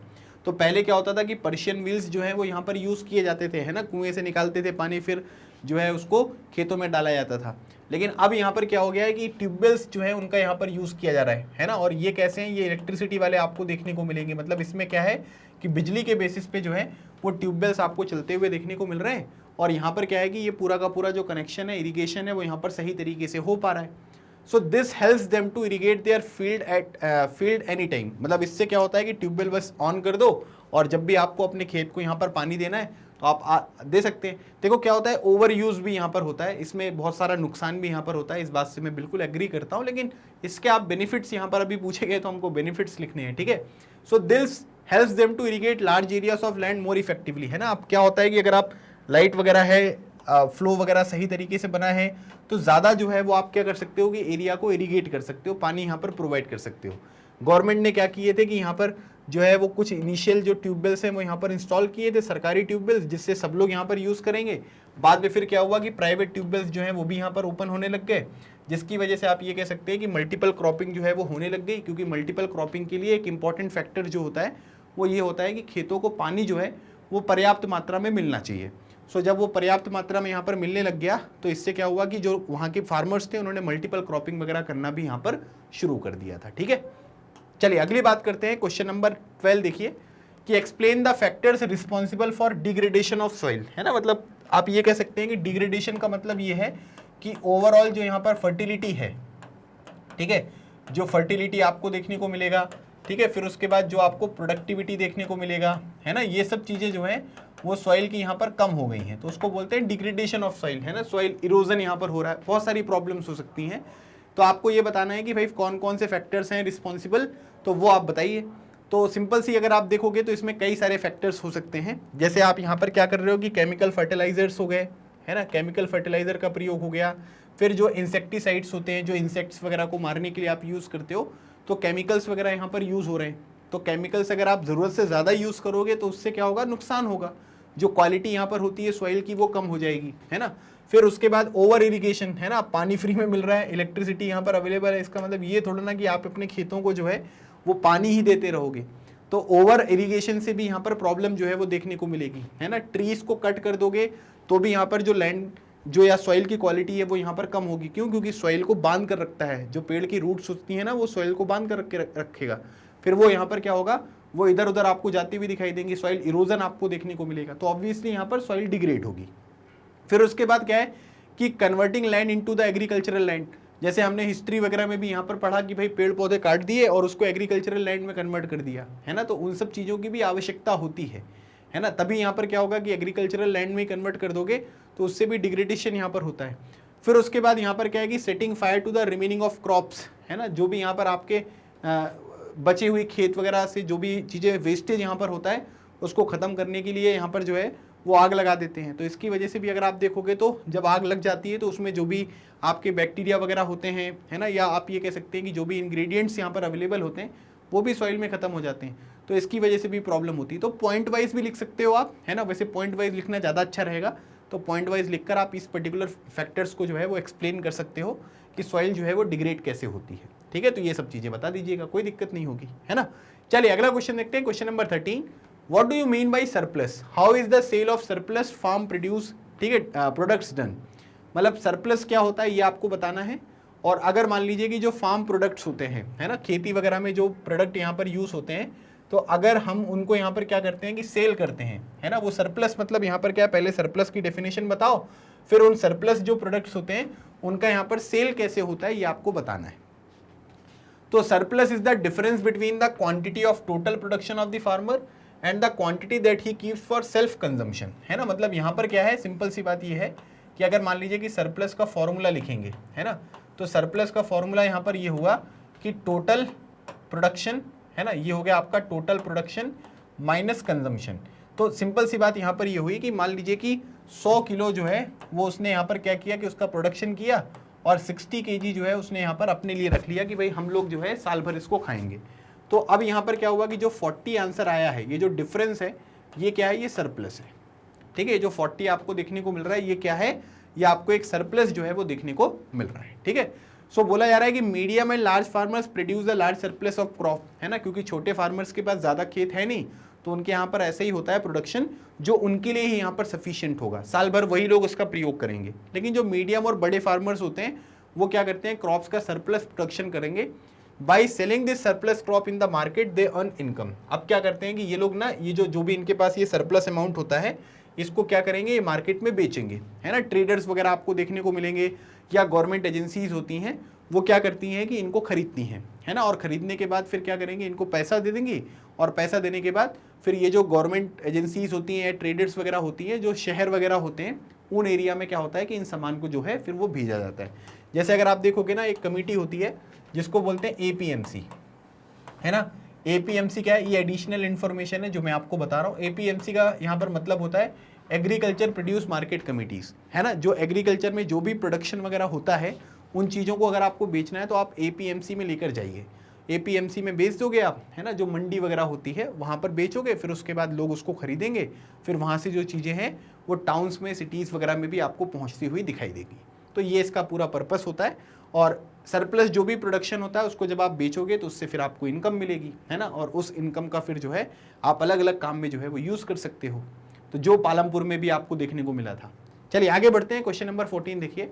S1: तो पहले क्या होता था कि पर्शियन व्हील्स जो है वो यहाँ पर यूज़ किए जाते थे, है ना, कुएं से निकालते थे पानी, फिर जो है उसको खेतों में डाला जाता था। लेकिन अब यहाँ पर क्या हो गया है कि ट्यूबवेल्स जो है उनका यहाँ पर यूज़ किया जा रहा है ना, और ये कैसे हैं? ये इलेक्ट्रिसिटी वाले आपको देखने को मिलेंगे। मतलब इसमें क्या है कि बिजली के बेसिस पे जो है वो ट्यूबवेल्स आपको चलते हुए देखने को मिल रहे हैं, और यहाँ पर क्या है कि ये पूरा का पूरा जो कनेक्शन है, इरिगेशन है, वो यहाँ पर सही तरीके से हो पा रहा है। So this helps them to irrigate their field any time. मतलब इससे क्या होता है कि ट्यूबवेल बस ऑन कर दो और जब भी आपको अपने खेत को यहाँ पर पानी देना है तो आप दे सकते हैं। देखो क्या होता है, ओवर यूज़ भी यहाँ पर होता है, इसमें बहुत सारा नुकसान भी यहाँ पर होता है, इस बात से मैं बिल्कुल एग्री करता हूँ, लेकिन इसके आप बेनिफिट्स यहाँ पर अभी पूछे गए तो हमको बेनिफिट्स लिखने हैं। ठीक है, so this helps them to irrigate large areas of land more effectively, है ना। अब क्या होता है कि अगर आप लाइट वगैरह है, फ्लो वगैरह सही तरीके से बना है तो ज़्यादा जो है वो आप क्या कर सकते हो कि एरिया को इरिगेट कर सकते हो, पानी यहाँ पर प्रोवाइड कर सकते हो। गवर्नमेंट ने क्या किए थे कि यहाँ पर जो है वो कुछ इनिशियल जो ट्यूबवेल्स हैं वो यहाँ पर इंस्टॉल किए थे, सरकारी ट्यूबवेल्स, जिससे सब लोग यहाँ पर यूज़ करेंगे। बाद में फिर क्या हुआ कि प्राइवेट ट्यूबवेल्स जो हैं वो भी यहाँ पर ओपन होने लग गए, जिसकी वजह से आप ये कह सकते हैं कि मल्टीपल क्रॉपिंग जो है वो होने लग गई। क्योंकि मल्टीपल क्रॉपिंग के लिए एक इंपॉर्टेंट फैक्टर जो होता है वो ये होता है कि खेतों को पानी जो है वो पर्याप्त मात्रा में मिलना चाहिए। सो जब वो पर्याप्त मात्रा में यहाँ पर मिलने लग गया तो इससे क्या हुआ कि जो वहाँ के फार्मर्स थे उन्होंने मल्टीपल क्रॉपिंग वगैरह करना भी यहाँ पर शुरू कर दिया था। ठीक है, चलिए अगली बात करते हैं। क्वेश्चन नंबर 12 देखिए कि explain the factors responsible for degradation of soil, है ना। मतलब आप ये कह सकते हैं कि डिग्रेडेशन का मतलब ये है कि ओवरऑल जो यहाँ पर फर्टिलिटी है, ठीक है, जो फर्टिलिटी आपको देखने को मिलेगा, ठीक है, फिर उसके बाद जो आपको प्रोडक्टिविटी देखने को मिलेगा, है ना, ये सब चीज़ें जो हैं वो सॉइल की यहाँ पर कम हो गई हैं, तो उसको बोलते हैं डिग्रेडेशन ऑफ सॉइल, है ना। सॉइल इरोजन यहाँ पर हो रहा है, बहुत सारी प्रॉब्लम्स हो सकती हैं, तो आपको ये बताना है कि भाई कौन कौन से फैक्टर्स हैं रिस्पॉन्सिबल, तो वो आप बताइए। तो सिंपल सी अगर आप देखोगे तो इसमें कई सारे फैक्टर्स हो सकते हैं। जैसे आप यहाँ पर क्या कर रहे हो कि केमिकल फर्टिलाइजर्स हो गए, है ना, केमिकल फर्टिलाइजर का प्रयोग हो गया। फिर जो इंसेक्टिसाइड्स होते हैं, जो इंसेक्ट्स वगैरह को मारने के लिए आप यूज़ करते हो, तो केमिकल्स वगैरह यहाँ पर यूज़ हो रहे हैं। तो केमिकल्स अगर आप ज़रूरत से ज़्यादा यूज़ करोगे तो उससे क्या होगा, नुकसान होगा। जो क्वालिटी यहाँ पर होती है सॉइल की वो कम हो जाएगी, है ना। फिर उसके बाद ओवर इरिगेशन, है ना, पानी फ्री में मिल रहा है, इलेक्ट्रिसिटी यहाँ पर अवेलेबल है, इसका मतलब ये थोड़ा ना कि आप अपने खेतों को जो है वो पानी ही देते रहोगे। तो ओवर इरिगेशन से भी यहाँ पर प्रॉब्लम जो है वो देखने को मिलेगी, है ना। ट्रीज को कट कर दोगे तो भी यहाँ पर जो लैंड जो या सॉइल की क्वालिटी है वो यहाँ पर कम होगी। क्यों? क्योंकि सॉइल को बांध कर रखता है, जो पेड़ की रूट्स होती है ना वो सॉइल को बांध कर रखेगा। फिर वो यहाँ पर क्या होगा, वो इधर उधर आपको जाती हुई दिखाई देंगी, सॉइल इरोजन आपको देखने को मिलेगा, तो ऑब्वियसली यहाँ पर सॉइल डिग्रेड होगी। फिर उसके बाद क्या है कि converting land into the agricultural land, जैसे हमने हिस्ट्री वगैरह में भी यहाँ पर पढ़ा कि भाई पेड़ पौधे काट दिए और उसको एग्रीकल्चरल लैंड में कन्वर्ट कर दिया, है ना। तो उन सब चीज़ों की भी आवश्यकता होती है ना। तभी यहाँ पर क्या होगा कि एग्रीकल्चरल लैंड में कन्वर्ट कर दोगे तो उससे भी डिग्रेडेशन यहाँ पर होता है। फिर उसके बाद यहाँ पर क्या है कि setting fire to the remaining of crops, है ना, जो भी यहाँ पर आपके बचे हुए खेत वगैरह से जो भी चीज़ें वेस्टेज यहाँ पर होता है उसको ख़त्म करने के लिए यहाँ पर जो है वो आग लगा देते हैं। तो इसकी वजह से भी अगर आप देखोगे तो जब आग लग जाती है तो उसमें जो भी आपके बैक्टीरिया वगैरह होते हैं, है ना, या आप ये कह सकते हैं कि जो भी इंग्रेडिएंट्स यहाँ पर अवेलेबल होते हैं वो भी सॉइल में ख़त्म हो जाते हैं। तो इसकी वजह से भी प्रॉब्लम होती है। तो पॉइंट वाइज भी लिख सकते हो आप, है ना। वैसे पॉइंट वाइज लिखना ज़्यादा अच्छा रहेगा, तो पॉइंट वाइज लिखकर आप इस पर्टिकुलर फैक्टर्स को जो है वो एक्सप्लेन कर सकते हो कि सॉइल जो है वो डिग्रेड कैसे होती है, ठीक है। तो ये सब चीज़ें बता दीजिएगा, कोई दिक्कत नहीं होगी, है ना। चलिए अगला क्वेश्चन देखते हैं, question number 13। What do you mean by surplus? How is the sale of surplus farm produce, ठीक है, प्रोडक्ट्स डन। मतलब सरप्लस क्या होता है ये आपको बताना है। और अगर मान लीजिए कि जो फार्म प्रोडक्ट्स होते हैं, है ना, खेती वगैरह में जो प्रोडक्ट यहाँ पर यूज होते हैं, तो अगर हम उनको यहाँ पर क्या करते हैं कि सेल करते हैं, है ना, वो सरप्लस मतलब यहाँ पर क्या, पहले सरप्लस की डेफिनेशन बताओ, फिर उन सरप्लस जो प्रोडक्ट्स होते हैं उनका यहाँ पर सेल कैसे होता है ये आपको बताना है। तो surplus is the difference between the quantity of total production of the farmer and the quantity that he keeps for self consumption, है ना। मतलब यहाँ पर क्या है, सिंपल सी बात ये है कि अगर मान लीजिए कि सरप्लस का फॉर्मूला लिखेंगे, है ना, तो सरप्लस का फॉर्मूला यहाँ पर ये हुआ कि टोटल प्रोडक्शन, है ना, ये हो गया आपका टोटल प्रोडक्शन माइनस कंजम्पशन। तो सिंपल सी बात यहाँ पर ये हुई कि मान लीजिए कि 100 किलो जो है वो उसने यहाँ पर क्या किया कि उसका प्रोडक्शन किया और 60 kg जो है उसने यहाँ पर अपने लिए रख लिया कि भाई हम लोग जो है साल भर इसको खाएंगे। तो अब यहाँ पर क्या हुआ कि जो 40 आंसर आया है, ये जो डिफरेंस है ये क्या है, ये सरप्लस है, ठीक है। जो 40 आपको देखने को मिल रहा है ये क्या है, ये आपको एक सरप्लस जो है वो देखने को मिल रहा है, ठीक है। सो बोला जा रहा है कि medium and large farmers produce the large surplus of crop, है ना, क्योंकि छोटे फार्मर्स के पास ज़्यादा खेत है नहीं, तो उनके यहाँ पर ऐसे ही होता है प्रोडक्शन जो उनके लिए ही यहाँ पर सफिशिएंट होगा, साल भर वही लोग उसका प्रयोग करेंगे। लेकिन जो मीडियम और बड़े फार्मर्स होते हैं वो क्या करते हैं, क्रॉप्स का सरप्लस प्रोडक्शन करेंगे। By selling this surplus crop in the market they earn income. अब क्या करते हैं कि ये लोग ना, ये जो भी इनके पास ये सरप्लस अमाउंट होता है इसको क्या करेंगे, ये मार्केट में बेचेंगे, है ना। ट्रेडर्स वगैरह आपको देखने को मिलेंगे या गवर्नमेंट एजेंसीज होती हैं वो क्या करती हैं कि इनको खरीदती हैं, है ना, और खरीदने के बाद फिर क्या करेंगे, इनको पैसा दे देंगी और पैसा देने के बाद फिर ये जो गवर्नमेंट एजेंसीज होती हैं, ट्रेडर्स वगैरह होती हैं, जो शहर वगैरह होते हैं उन एरिया में क्या होता है कि इन सामान को जो है फिर वो भेजा जाता है। जैसे अगर आप देखोगे ना, एक कमेटी होती है जिसको बोलते हैं APMC, है ना। APMC क्या है, ये एडिशनल इन्फॉर्मेशन है जो मैं आपको बता रहा हूँ। APMC का यहाँ पर मतलब होता है एग्रीकल्चर प्रोड्यूस मार्केट कमिटीज़, है ना। जो एग्रीकल्चर में जो भी प्रोडक्शन वगैरह होता है उन चीज़ों को अगर आपको बेचना है तो आप APMC में लेकर जाइए, APMC में बेच दोगे आप, है ना, जो मंडी वगैरह होती है वहाँ पर बेचोगे, फिर उसके बाद लोग उसको खरीदेंगे, फिर वहाँ से जो चीज़ें हैं वो टाउन्स में, सिटीज़ वगैरह में भी आपको पहुँचती हुई दिखाई देगी। तो ये इसका पूरा पर्पस होता है। और सरप्लस जो भी प्रोडक्शन होता है उसको जब आप बेचोगे तो उससे फिर आपको इनकम मिलेगी, है ना, और उस इनकम का फिर जो है आप अलग अलग काम में जो है वो यूज़ कर सकते हो। तो जो पालमपुर में भी आपको देखने को मिला था। चलिए आगे बढ़ते हैं, क्वेश्चन नंबर 14 देखिए।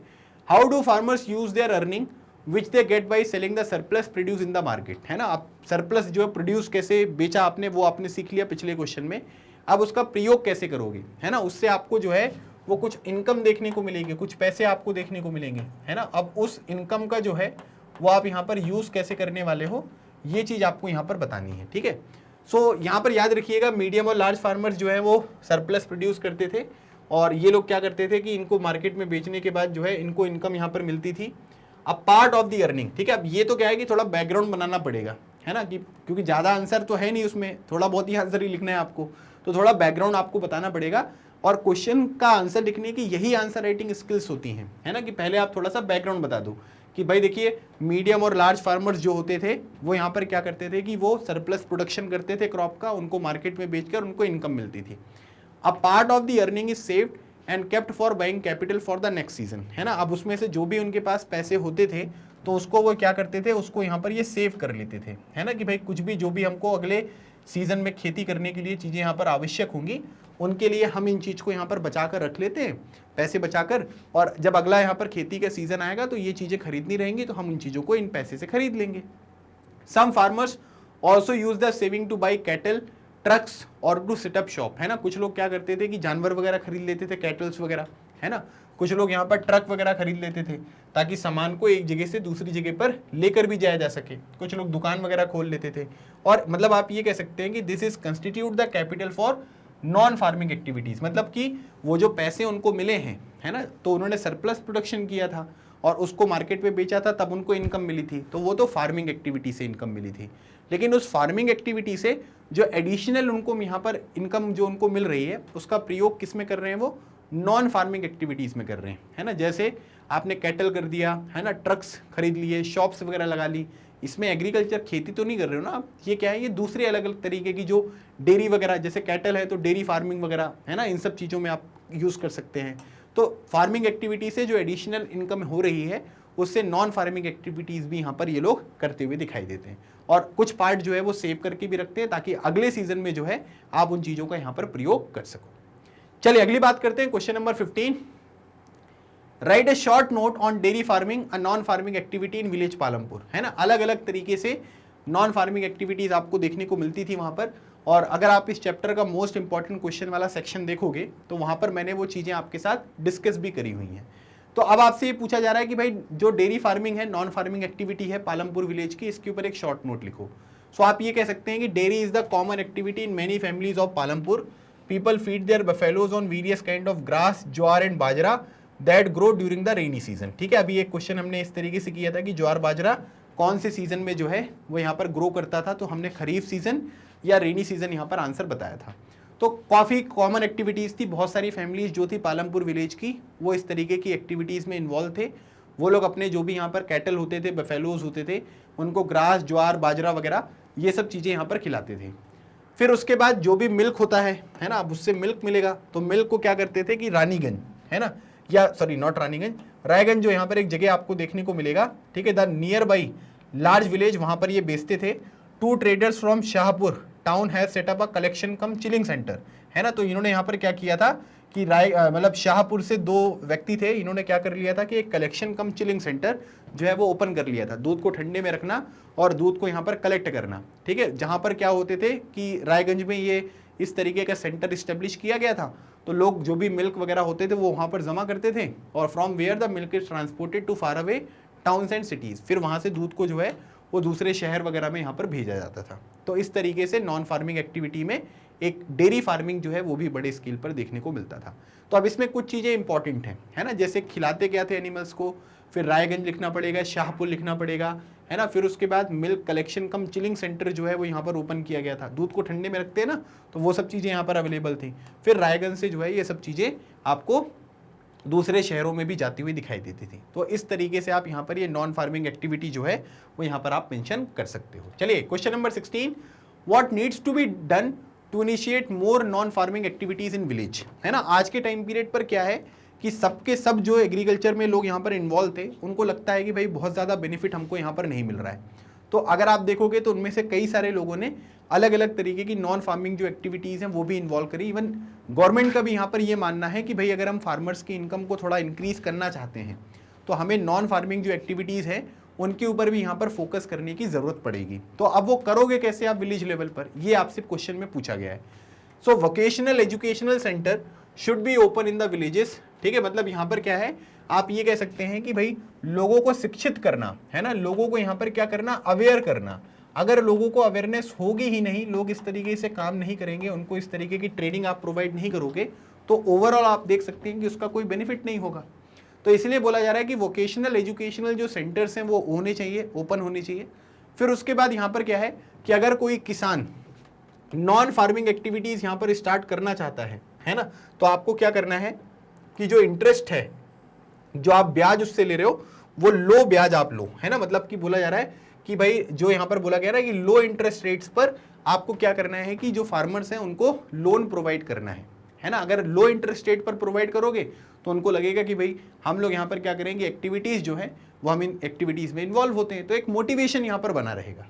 S1: How do farmers use their earning which they get by selling the surplus produce in the market, है ना। आप सरप्लस जो है प्रोड्यूस कैसे बेचा आपने वो आपने सीख लिया पिछले क्वेश्चन में। अब उसका प्रयोग कैसे करोगे, है ना, उससे आपको जो है वो कुछ इनकम देखने को मिलेगी, कुछ पैसे आपको देखने को मिलेंगे, है ना। अब उस इनकम का जो है वो आप यहाँ पर यूज़ कैसे करने वाले हो ये चीज़ आपको यहाँ पर बतानी है, ठीक है। सो यहाँ पर याद रखिएगा, मीडियम और लार्ज फार्मर्स जो है वो सरप्लस प्रोड्यूस करते थे और ये लोग क्या करते थे कि इनको मार्केट में बेचने के बाद जो है इनको इनकम यहाँ पर मिलती थी। अब पार्ट ऑफ द अर्निंग, ठीक है। अब ये तो क्या है कि थोड़ा बैकग्राउंड बनाना पड़ेगा, है ना, कि क्योंकि ज़्यादा आंसर तो है नहीं उसमें, थोड़ा बहुत ही आंसर ही लिखना है आपको, तो थोड़ा बैकग्राउंड आपको बताना पड़ेगा। और क्वेश्चन का आंसर लिखने की यही आंसर राइटिंग स्किल्स होती हैं, है ना, कि पहले आप थोड़ा सा बैकग्राउंड बता दो कि भाई देखिए मीडियम और लार्ज फार्मर्स जो होते थे वो यहाँ पर क्या करते थे कि वो सरप्लस प्रोडक्शन करते थे क्रॉप का, उनको मार्केट में बेचकर उनको इनकम मिलती थी। A part of the earning is saved and kept for buying capital for the next season, है ना। अब उसमें से जो भी उनके पास पैसे होते थे तो उसको वो क्या करते थे, उसको यहाँ पर ये सेव कर लेते थे, है ना, कि भाई कुछ भी जो भी हमको अगले सीजन में खेती करने के लिए चीज़ें यहाँ पर आवश्यक होंगी उनके लिए हम इन चीज़ को यहाँ पर बचा कर रख लेते हैं, पैसे बचाकर, और जब अगला यहाँ पर खेती का सीजन आएगा तो ये चीज़ें खरीदनी रहेंगी तो हम इन चीज़ों को इन पैसे से खरीद लेंगे। Some farmers also use the saving to buy cattle, trucks और टू सेटअप शॉप, है ना। कुछ लोग क्या करते थे कि जानवर वगैरह खरीद लेते थे, कैटल्स वगैरह, है ना। कुछ लोग यहाँ पर ट्रक वगैरह खरीद लेते थे ताकि सामान को एक जगह से दूसरी जगह पर लेकर भी जाया जा सके। कुछ लोग दुकान वगैरह खोल लेते थे, और मतलब आप ये कह सकते हैं कि this is constitute the capital for non farming activities, मतलब कि वो जो पैसे उनको मिले हैं, है ना, तो उन्होंने सरप्लस प्रोडक्शन किया था और उसको मार्केट में बेचा था, तब उनको इनकम मिली थी, तो वो तो फार्मिंग एक्टिविटी से इनकम मिली थी। लेकिन उस फार्मिंग एक्टिविटी से जो एडिशनल उनको यहाँ पर इनकम जो उनको मिल रही है उसका प्रयोग किस में कर रहे हैं, वो नॉन फार्मिंग एक्टिविटीज़ में कर रहे हैं, है ना। जैसे आपने कैटल कर दिया, है ना, ट्रक्स खरीद लिए, शॉप्स वगैरह लगा ली, इसमें एग्रीकल्चर खेती तो नहीं कर रहे हो ना आप, ये क्या है, ये दूसरे अलग अलग तरीके की जो डेयरी वगैरह, जैसे कैटल है तो डेयरी फार्मिंग वगैरह, है ना, इन सब चीज़ों में आप यूज़ कर सकते हैं। तो फार्मिंग एक्टिविटी से जो एडिशनल इनकम हो रही है उससे नॉन फार्मिंग एक्टिविटीज़ भी यहाँ पर ये लोग करते हुए दिखाई देते हैं, और कुछ पार्ट जो है वो सेव करके भी रखते हैं ताकि अगले सीजन में जो है आप उन चीज़ों का यहाँ पर प्रयोग कर सको। चलिए अगली बात करते हैं, question number 15, right A short note on dairy farming a non farming activity in village Palampur, है ना। अलग अलग तरीके से नॉन फार्मिंग एक्टिविटीज आपको देखने को मिलती थी वहां पर, और अगर आप इस चैप्टर का मोस्ट इंपॉर्टेंट क्वेश्चन वाला सेक्शन देखोगे तो वहां पर मैंने वो चीजें आपके साथ डिस्कस भी करी हुई हैं। तो अब आपसे ये पूछा जा रहा है कि भाई जो डेयरी फार्मिंग है, नॉन फार्मिंग एक्टिविटी है पालमपुर विलेज की, इसके ऊपर एक शॉर्ट नोट लिखो। सो आप ये कह सकते हैं कि dairy is the common activity in many families of Palampur, people feed their buffaloes on various kind of grass, jowar and bajra that grow during the rainy season। ठीक है, अभी एक क्वेश्चन हमने इस तरीके से किया था कि ज्वार बाजरा कौन से सीजन में जो है वो यहाँ पर ग्रो करता था, तो हमने खरीफ सीजन या रेनी सीजन यहाँ पर आंसर बताया था। तो काफ़ी कॉमन एक्टिविटीज़ थी, बहुत सारी फैमिलीज जो थी पालमपुर विलेज की वो इस तरीके की एक्टिविटीज़ में इन्वॉल्व थे। वो लोग अपने जो भी यहाँ पर कैटल होते थे, बफेलोज होते थे, उनको ग्रास, ज्वार, बाजरा वगैरह ये सब चीज़ें यहाँ पर खिलाते थे। फिर उसके बाद जो भी मिल्क होता है ना, अब उससे मिल्क मिलेगा, तो मिल्क को क्या करते थे कि रानीगंज, है ना, या सॉरी नॉट रानीगंज, रायगंज जो यहाँ पर एक जगह आपको देखने को मिलेगा, ठीक है, the nearby large village, वहाँ पर ये बेचते थे। Two traders from Shahpur town has set up a collection cum chilling centre, है ना। तो इन्होंने यहाँ पर क्या किया था कि मतलब शाहपुर से दो व्यक्ति थे, इन्होंने क्या कर लिया था कि एक कलेक्शन कम चिलिंग सेंटर जो है वो ओपन कर लिया था, दूध को ठंडे में रखना और दूध को यहाँ पर कलेक्ट करना, ठीक है। जहाँ पर क्या होते थे कि रायगंज में ये इस तरीके का सेंटर इस्टेब्लिश किया गया था, तो लोग जो भी मिल्क वगैरह होते थे वो वहाँ पर जमा करते थे, और from where the milk is transported to far away towns and cities, फिर वहाँ से दूध को जो है वो दूसरे शहर वगैरह में यहाँ पर भेजा जाता था। तो इस तरीके से नॉन फार्मिंग एक्टिविटी में एक डेयरी फार्मिंग जो है वो भी बड़े स्केल पर देखने को मिलता था। तो अब इसमें कुछ चीज़ें इंपॉर्टेंट हैं, है ना, जैसे खिलाते क्या थे एनिमल्स को, फिर रायगंज लिखना पड़ेगा, शाहपुर लिखना पड़ेगा, है ना। फिर उसके बाद milk collection cum chilling centre जो है वो यहाँ पर ओपन किया गया था, दूध को ठंडे में रखते हैं ना, तो वो सब चीज़ें यहाँ पर अवेलेबल थी। फिर रायगंज से जो है ये सब चीज़ें आपको दूसरे शहरों में भी जाती हुई दिखाई देती थी। तो इस तरीके से आप यहाँ पर ये नॉन फार्मिंग एक्टिविटी जो है वो यहाँ पर आप मेंशन कर सकते हो। चलिए question number 16, what needs to be done to initiate more non farming activities in village, है ना। आज के टाइम पीरियड पर क्या है कि सबके सब जो एग्रीकल्चर में लोग यहाँ पर इन्वॉल्व थे उनको लगता है कि भाई बहुत ज़्यादा बेनिफिट हमको यहाँ पर नहीं मिल रहा है। तो अगर आप देखोगे तो उनमें से कई सारे लोगों ने अलग अलग तरीके की नॉन फार्मिंग जो एक्टिविटीज़ हैं वो भी इन्वॉल्व करी। इवन गवर्नमेंट का भी यहाँ पर ये मानना है कि भाई अगर हम फार्मर्स की इनकम को थोड़ा इंक्रीज़ करना चाहते हैं तो हमें नॉन फार्मिंग जो एक्टिविटीज़ हैं उनके ऊपर भी यहाँ पर फोकस करने की ज़रूरत पड़ेगी। तो अब वो करोगे कैसे आप विलेज लेवल पर, ये आपसे क्वेश्चन में पूछा गया है। So vocational educational centre should be open in the villages, ठीक है। मतलब यहाँ पर क्या है, आप ये कह सकते हैं कि भाई लोगों को शिक्षित करना, है ना, लोगों को यहाँ पर क्या करना, अवेयर करना। अगर लोगों को अवेयरनेस होगी ही नहीं, लोग इस तरीके से काम नहीं करेंगे, उनको इस तरीके की ट्रेनिंग आप प्रोवाइड नहीं करोगे, तो ओवरऑल आप देख सकते हैं कि उसका कोई बेनिफिट नहीं होगा। तो इसलिए बोला जा रहा है कि वोकेशनल एजुकेशनल जो सेंटर्स हैं वो होने चाहिए, ओपन होने चाहिए। फिर उसके बाद यहाँ पर क्या है कि अगर कोई किसान नॉन फार्मिंग एक्टिविटीज यहाँ पर स्टार्ट करना चाहता है ना, तो आपको क्या करना है कि जो इंटरेस्ट है, जो आप ब्याज उससे ले रहे हो, वो लो ब्याज आप लो, है ना। मतलब कि बोला जा रहा है कि भाई जो यहाँ पर बोला गया है कि लो इंटरेस्ट रेट्स पर आपको क्या करना है कि जो फार्मर्स हैं उनको लोन प्रोवाइड करना है ना। अगर लो इंटरेस्ट रेट पर प्रोवाइड करोगे तो उनको लगेगा कि भाई हम लोग यहाँ पर क्या करेंगे, एक्टिविटीज जो है वो हम इन एक्टिविटीज में इन्वॉल्व होते हैं, तो एक मोटिवेशन यहाँ पर बना रहेगा।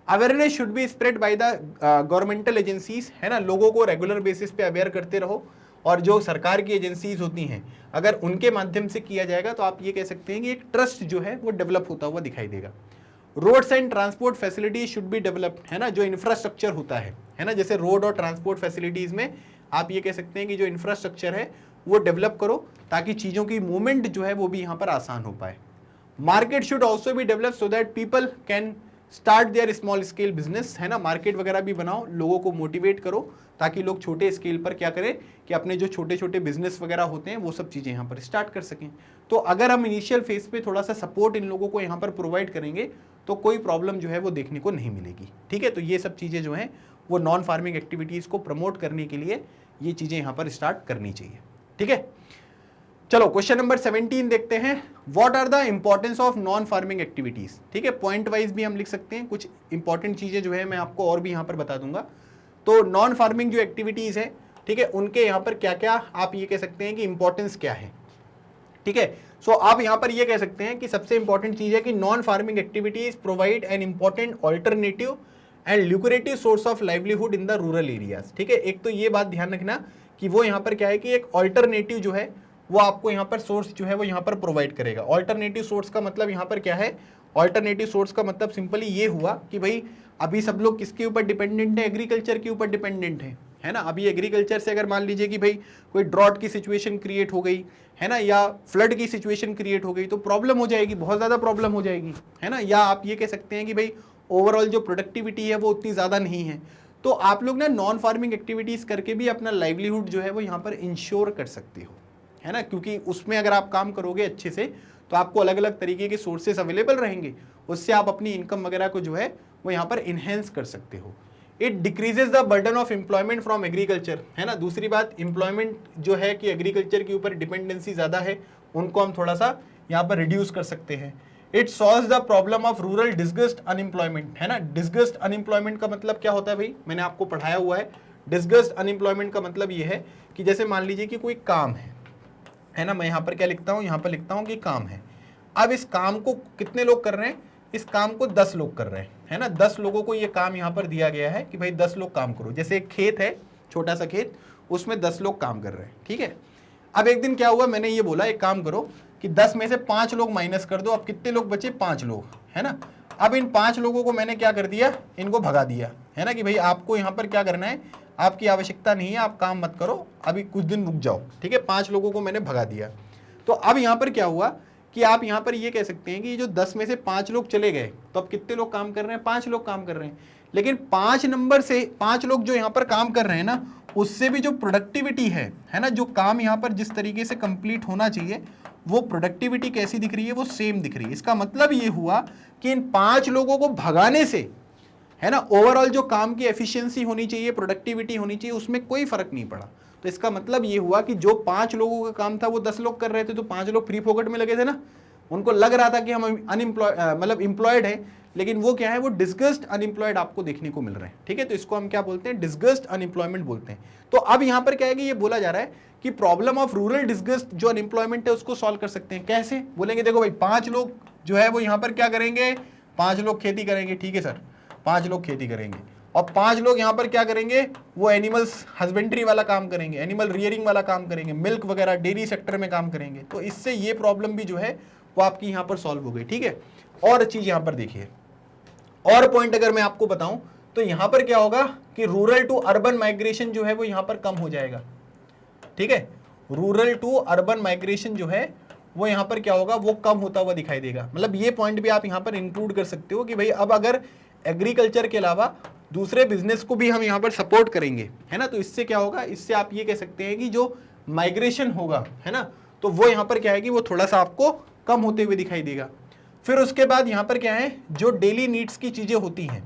S1: Awareness should be spread by the governmental agencies, है ना। लोगों को रेगुलर बेसिस पे अवेयर करते रहो, और जो सरकार की एजेंसीज होती हैं अगर उनके माध्यम से किया जाएगा तो आप ये कह सकते हैं कि एक ट्रस्ट जो है वो डेवलप होता हुआ दिखाई देगा। Roads and transport facility should be developed, है ना। जो इंफ्रास्ट्रक्चर होता है ना, जैसे रोड और ट्रांसपोर्ट फैसिलिटीज में आप ये कह सकते हैं कि जो इंफ्रास्ट्रक्चर है वो डेवलप करो ताकि चीज़ों की मूवमेंट जो है वो भी यहाँ पर आसान हो पाए। Market should also be develop so that people can start their small scale business, है ना। मार्केट वगैरह भी बनाओ, लोगों को मोटिवेट करो ताकि लोग छोटे स्केल पर क्या करें कि अपने जो छोटे छोटे बिजनेस वगैरह होते हैं वो सब चीज़ें यहाँ पर स्टार्ट कर सकें। तो अगर हम इनिशियल फेज पे थोड़ा सा सपोर्ट इन लोगों को यहाँ पर प्रोवाइड करेंगे तो कोई प्रॉब्लम जो है वो देखने को नहीं मिलेगी, ठीक है। तो ये सब चीज़ें जो हैं वो नॉन फार्मिंग एक्टिविटीज़ को प्रमोट करने के लिए ये चीज़ें यहाँ पर स्टार्ट करनी चाहिए, ठीक है। चलो क्वेश्चन नंबर 17 देखते हैं। What are the importance of non farming activities, ठीक है। पॉइंट वाइज भी हम लिख सकते हैं, कुछ इंपॉर्टेंट चीजें जो है मैं आपको और भी यहाँ पर बता दूंगा। तो नॉन फार्मिंग जो एक्टिविटीज है, ठीक है, उनके यहाँ पर क्या क्या आप ये कह सकते हैं कि इंपॉर्टेंस क्या है, ठीक है। सो आप यहाँ पर ये कह सकते हैं कि सबसे इंपॉर्टेंट चीज है कि non farming activities provide an important alternative and lucrative source of livelihood in the rural areas, ठीक है। एक तो ये बात ध्यान रखना कि वो यहाँ पर क्या है कि एक ऑल्टरनेटिव जो है वो आपको यहाँ पर सोर्स जो है वो यहाँ पर प्रोवाइड करेगा। ऑल्टरनेटिव सोर्स का मतलब यहाँ पर क्या है, ऑल्टरनेटिव सोर्स का मतलब सिंपली ये हुआ कि भाई अभी सब लोग किसके ऊपर डिपेंडेंट है, एग्रीकल्चर के ऊपर डिपेंडेंट है ना। अभी एग्रीकल्चर से अगर मान लीजिए कि भाई कोई ड्रॉट की सिचुएशन क्रिएट हो गई है ना, या फ्लड की सिचुएशन क्रिएट हो गई तो प्रॉब्लम हो जाएगी, बहुत ज़्यादा प्रॉब्लम हो जाएगी, है ना। या आप ये कह सकते हैं कि भाई ओवरऑल जो प्रोडक्टिविटी है वो उतनी ज़्यादा नहीं है, तो आप लोग ना नॉन फार्मिंग एक्टिविटीज़ करके भी अपना लाइवलीहुड जो है वो यहाँ पर इंश्योर कर सकते हो, है ना। क्योंकि उसमें अगर आप काम करोगे अच्छे से तो आपको अलग अलग तरीके के सोर्सेस अवेलेबल रहेंगे, उससे आप अपनी इनकम वगैरह को जो है वो यहाँ पर इन्हेंस कर सकते हो। It decreases the burden of employment from agriculture, है ना। दूसरी बात, एम्प्लॉयमेंट जो है कि एग्रीकल्चर के ऊपर डिपेंडेंसी ज़्यादा है, उनको हम थोड़ा सा यहाँ पर रिड्यूस कर सकते हैं। It solves the problem of rural disgust unemployment, है ना। डिस्गस्ट अनएम्प्लॉयमेंट का मतलब क्या होता है भाई, मैंने आपको पढ़ाया हुआ है। डिस्गस्ट अनएम्प्लॉयमेंट का मतलब ये है कि जैसे मान लीजिए कि कोई काम है ना, मैं यहाँ पर क्या लिखता हूँ, यहाँ पर लिखता हूँ कि काम है। अब इस काम को कितने लोग कर रहे हैं, इस काम को 10 लोग कर रहे हैं, है ना। 10 लोगों को ये काम यहाँ पर दिया गया है कि भाई 10 लोग काम करो। जैसे एक खेत है, छोटा सा खेत, उसमें 10 लोग काम कर रहे हैं, ठीक है। अब एक दिन क्या हुआ, मैंने ये बोला एक काम करो कि 10 में से 5 लोग माइनस कर दो, अब कितने लोग बचे, 5 लोग, है ना। अब इन 5 लोगों को मैंने क्या कर दिया, इनको भगा दिया, है ना, कि भाई आपको यहाँ पर क्या करना है, आपकी आवश्यकता नहीं है, आप काम मत करो, अभी कुछ दिन रुक जाओ, ठीक है। 5 लोगों को मैंने भगा दिया। तो अब यहाँ पर क्या हुआ कि आप यहाँ पर ये कह सकते हैं कि जो 10 में से 5 लोग चले गए तो अब कितने लोग काम कर रहे हैं, 5 लोग काम कर रहे हैं। लेकिन 5 नंबर से 5 लोग जो यहाँ पर काम कर रहे हैं ना, उससे भी जो प्रोडक्टिविटी है ना, जो काम यहाँ पर जिस तरीके से कंप्लीट होना चाहिए वो प्रोडक्टिविटी कैसी दिख रही है, वो सेम दिख रही है। इसका मतलब ये हुआ कि इन 5 लोगों को भगाने से, है ना, ओवरऑल जो काम की एफिशिएंसी होनी चाहिए, प्रोडक्टिविटी होनी चाहिए, उसमें कोई फर्क नहीं पड़ा। तो इसका मतलब ये हुआ कि जो 5 लोगों का काम था वो 10 लोग कर रहे थे, तो 5 लोग फ्री फोकट में लगे थे ना। उनको लग रहा था कि हम मतलब एम्प्लॉयड है, लेकिन वो क्या है, वो डिस्गस्ड अनएम्प्लॉयड आपको देखने को मिल रहे हैं, ठीक है। तो इसको हम क्या बोलते हैं, डिस्गस्ड अनएम्प्लॉयमेंट बोलते हैं। तो अब यहाँ पर क्या है कि ये बोला जा रहा है कि प्रॉब्लम ऑफ रूरल डिस्गस्ड जो अनएम्प्लॉयमेंट है उसको सॉल्व कर सकते हैं। कैसे बोलेंगे, देखो भाई 5 लोग जो है वो यहाँ पर क्या करेंगे, 5 लोग खेती करेंगे, ठीक है सर, 5 लोग खेती करेंगे, और 5 लोग यहाँ पर क्या करेंगे, वो एनिमल्स हस्बेंड्री वाला काम करेंगे, एनिमल रियरिंग वाला काम करेंगे, मिल्क वगैरह डेयरी सेक्टर में काम करेंगे। तो इससे ये प्रॉब्लम भी जो है वो आपकी यहाँ पर सॉल्व हो गई, ठीक है। और चीज यहाँ पर देखिए, और पॉइंट अगर मैं आपको बताऊं तो यहाँ पर क्या होगा कि रूरल टू अर्बन माइग्रेशन जो है वो यहाँ पर कम हो जाएगा, ठीक है। रूरल टू अर्बन माइग्रेशन जो है वो यहाँ पर क्या होगा, वो कम होता हुआ दिखाई देगा। मतलब ये पॉइंट भी आप यहाँ पर इंक्लूड कर सकते हो कि भाई अब अगर एग्रीकल्चर के अलावा दूसरे बिजनेस को भी हम यहाँ पर सपोर्ट करेंगे, है ना, तो इससे क्या होगा, इससे आप ये कह सकते हैं कि जो माइग्रेशन होगा, है ना, तो वो यहाँ पर क्या है कि वो थोड़ा सा आपको कम होते हुए दिखाई देगा। फिर उसके बाद यहाँ पर क्या है, जो डेली नीड्स की चीजें होती हैं,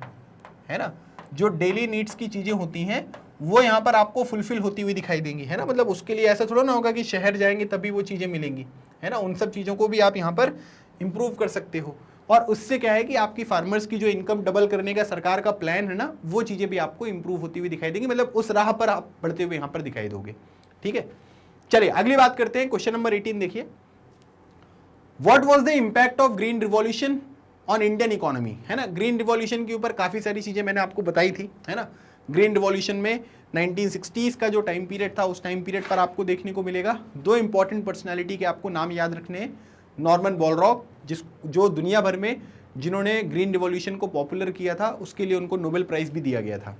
S1: है ना, जो डेली नीड्स की चीजें होती हैं वो यहाँ पर आपको फुलफिल होती हुई दिखाई देंगी, है ना। मतलब उसके लिए ऐसा थोड़ा ना होगा कि शहर जाएंगे तभी वो चीजें मिलेंगी, है ना। उन सब चीजों को भी आप यहाँ पर इंप्रूव कर सकते हो, और उससे क्या है कि आपकी फार्मर्स की जो इनकम डबल करने का सरकार का प्लान है ना, वो चीजें भी आपको इंप्रूव होती हुई दिखाई देंगी। मतलब उस राह पर आप बढ़ते हुए यहाँ पर दिखाई दोगे, ठीक है। चलिए अगली बात करते हैं, क्वेश्चन नंबर 18 देखिए, what was the impact of green revolution on Indian economy, है ना। ग्रीन रिवॉल्यूशन के ऊपर काफी सारी चीजें मैंने आपको बताई थी, है ना। ग्रीन रिवॉल्यूशन में 1960s का जो टाइम पीरियड था, उस टाइम पीरियड पर आपको देखने को मिलेगा दो इंपॉर्टेंट पर्सनालिटी के आपको नाम याद रखने हैं। नॉर्मन बोरलॉग, जो दुनिया भर में जिन्होंने ग्रीन रिवॉल्यूशन को पॉपुलर किया था, उसके लिए उनको नोबेल प्राइज भी दिया गया था।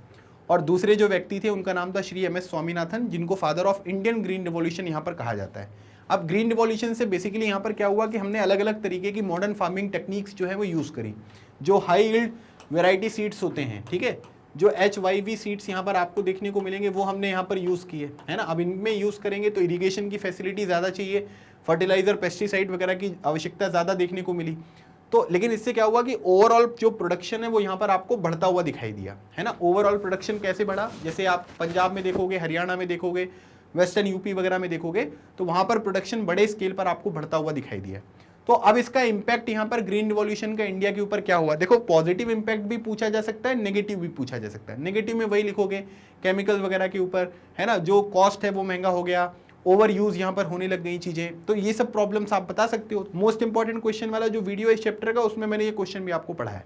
S1: और दूसरे जो व्यक्ति थे उनका नाम था श्री MS स्वामीनाथन, जिनको father of Indian green revolution यहाँ पर कहा जाता है। अब ग्रीन रिवॉल्यूशन से बेसिकली यहाँ पर क्या हुआ कि हमने अलग अलग तरीके की मॉडर्न फार्मिंग टेक्निक्स जो है वो यूज़ करी। जो हाई यील्ड वेराइटी सीड्स होते हैं, ठीक है, जो HYV सीड्स यहाँ पर आपको देखने को मिलेंगे, वो हमने यहाँ पर यूज़ किए, है ना। अब इनमें यूज़ करेंगे तो इरिगेशन की फैसिलिटी ज़्यादा चाहिए, फर्टिलाइजर पेस्टिसाइड वगैरह की आवश्यकता ज़्यादा देखने को मिली। तो लेकिन इससे क्या हुआ कि ओवरऑल जो प्रोडक्शन है वो यहाँ पर आपको बढ़ता हुआ दिखाई दिया, है ना। ओवरऑल प्रोडक्शन कैसे बढ़ा, जैसे आप पंजाब में देखोगे, हरियाणा में देखोगे, वेस्टर्न यूपी वगैरह में देखोगे, तो वहाँ पर प्रोडक्शन बड़े स्केल पर आपको बढ़ता हुआ दिखाई दिया। तो अब इसका इंपैक्ट यहाँ पर ग्रीन रिवॉल्यूशन का इंडिया के ऊपर क्या हुआ, देखो पॉजिटिव इंपैक्ट भी पूछा जा सकता है, नेगेटिव भी पूछा जा सकता है। नेगेटिव में वही लिखोगे केमिकल वगैरह के ऊपर, है ना, जो कॉस्ट है वो महंगा हो गया, ओवर यूज यहाँ पर होने लग गई चीजें, तो ये सब प्रॉब्लम्स आप बता सकते हो। मोस्ट इंपॉर्टेंट क्वेश्चन वाला जो वीडियो इस चैप्टर का, उसमें मैंने ये क्वेश्चन भी आपको पढ़ा है।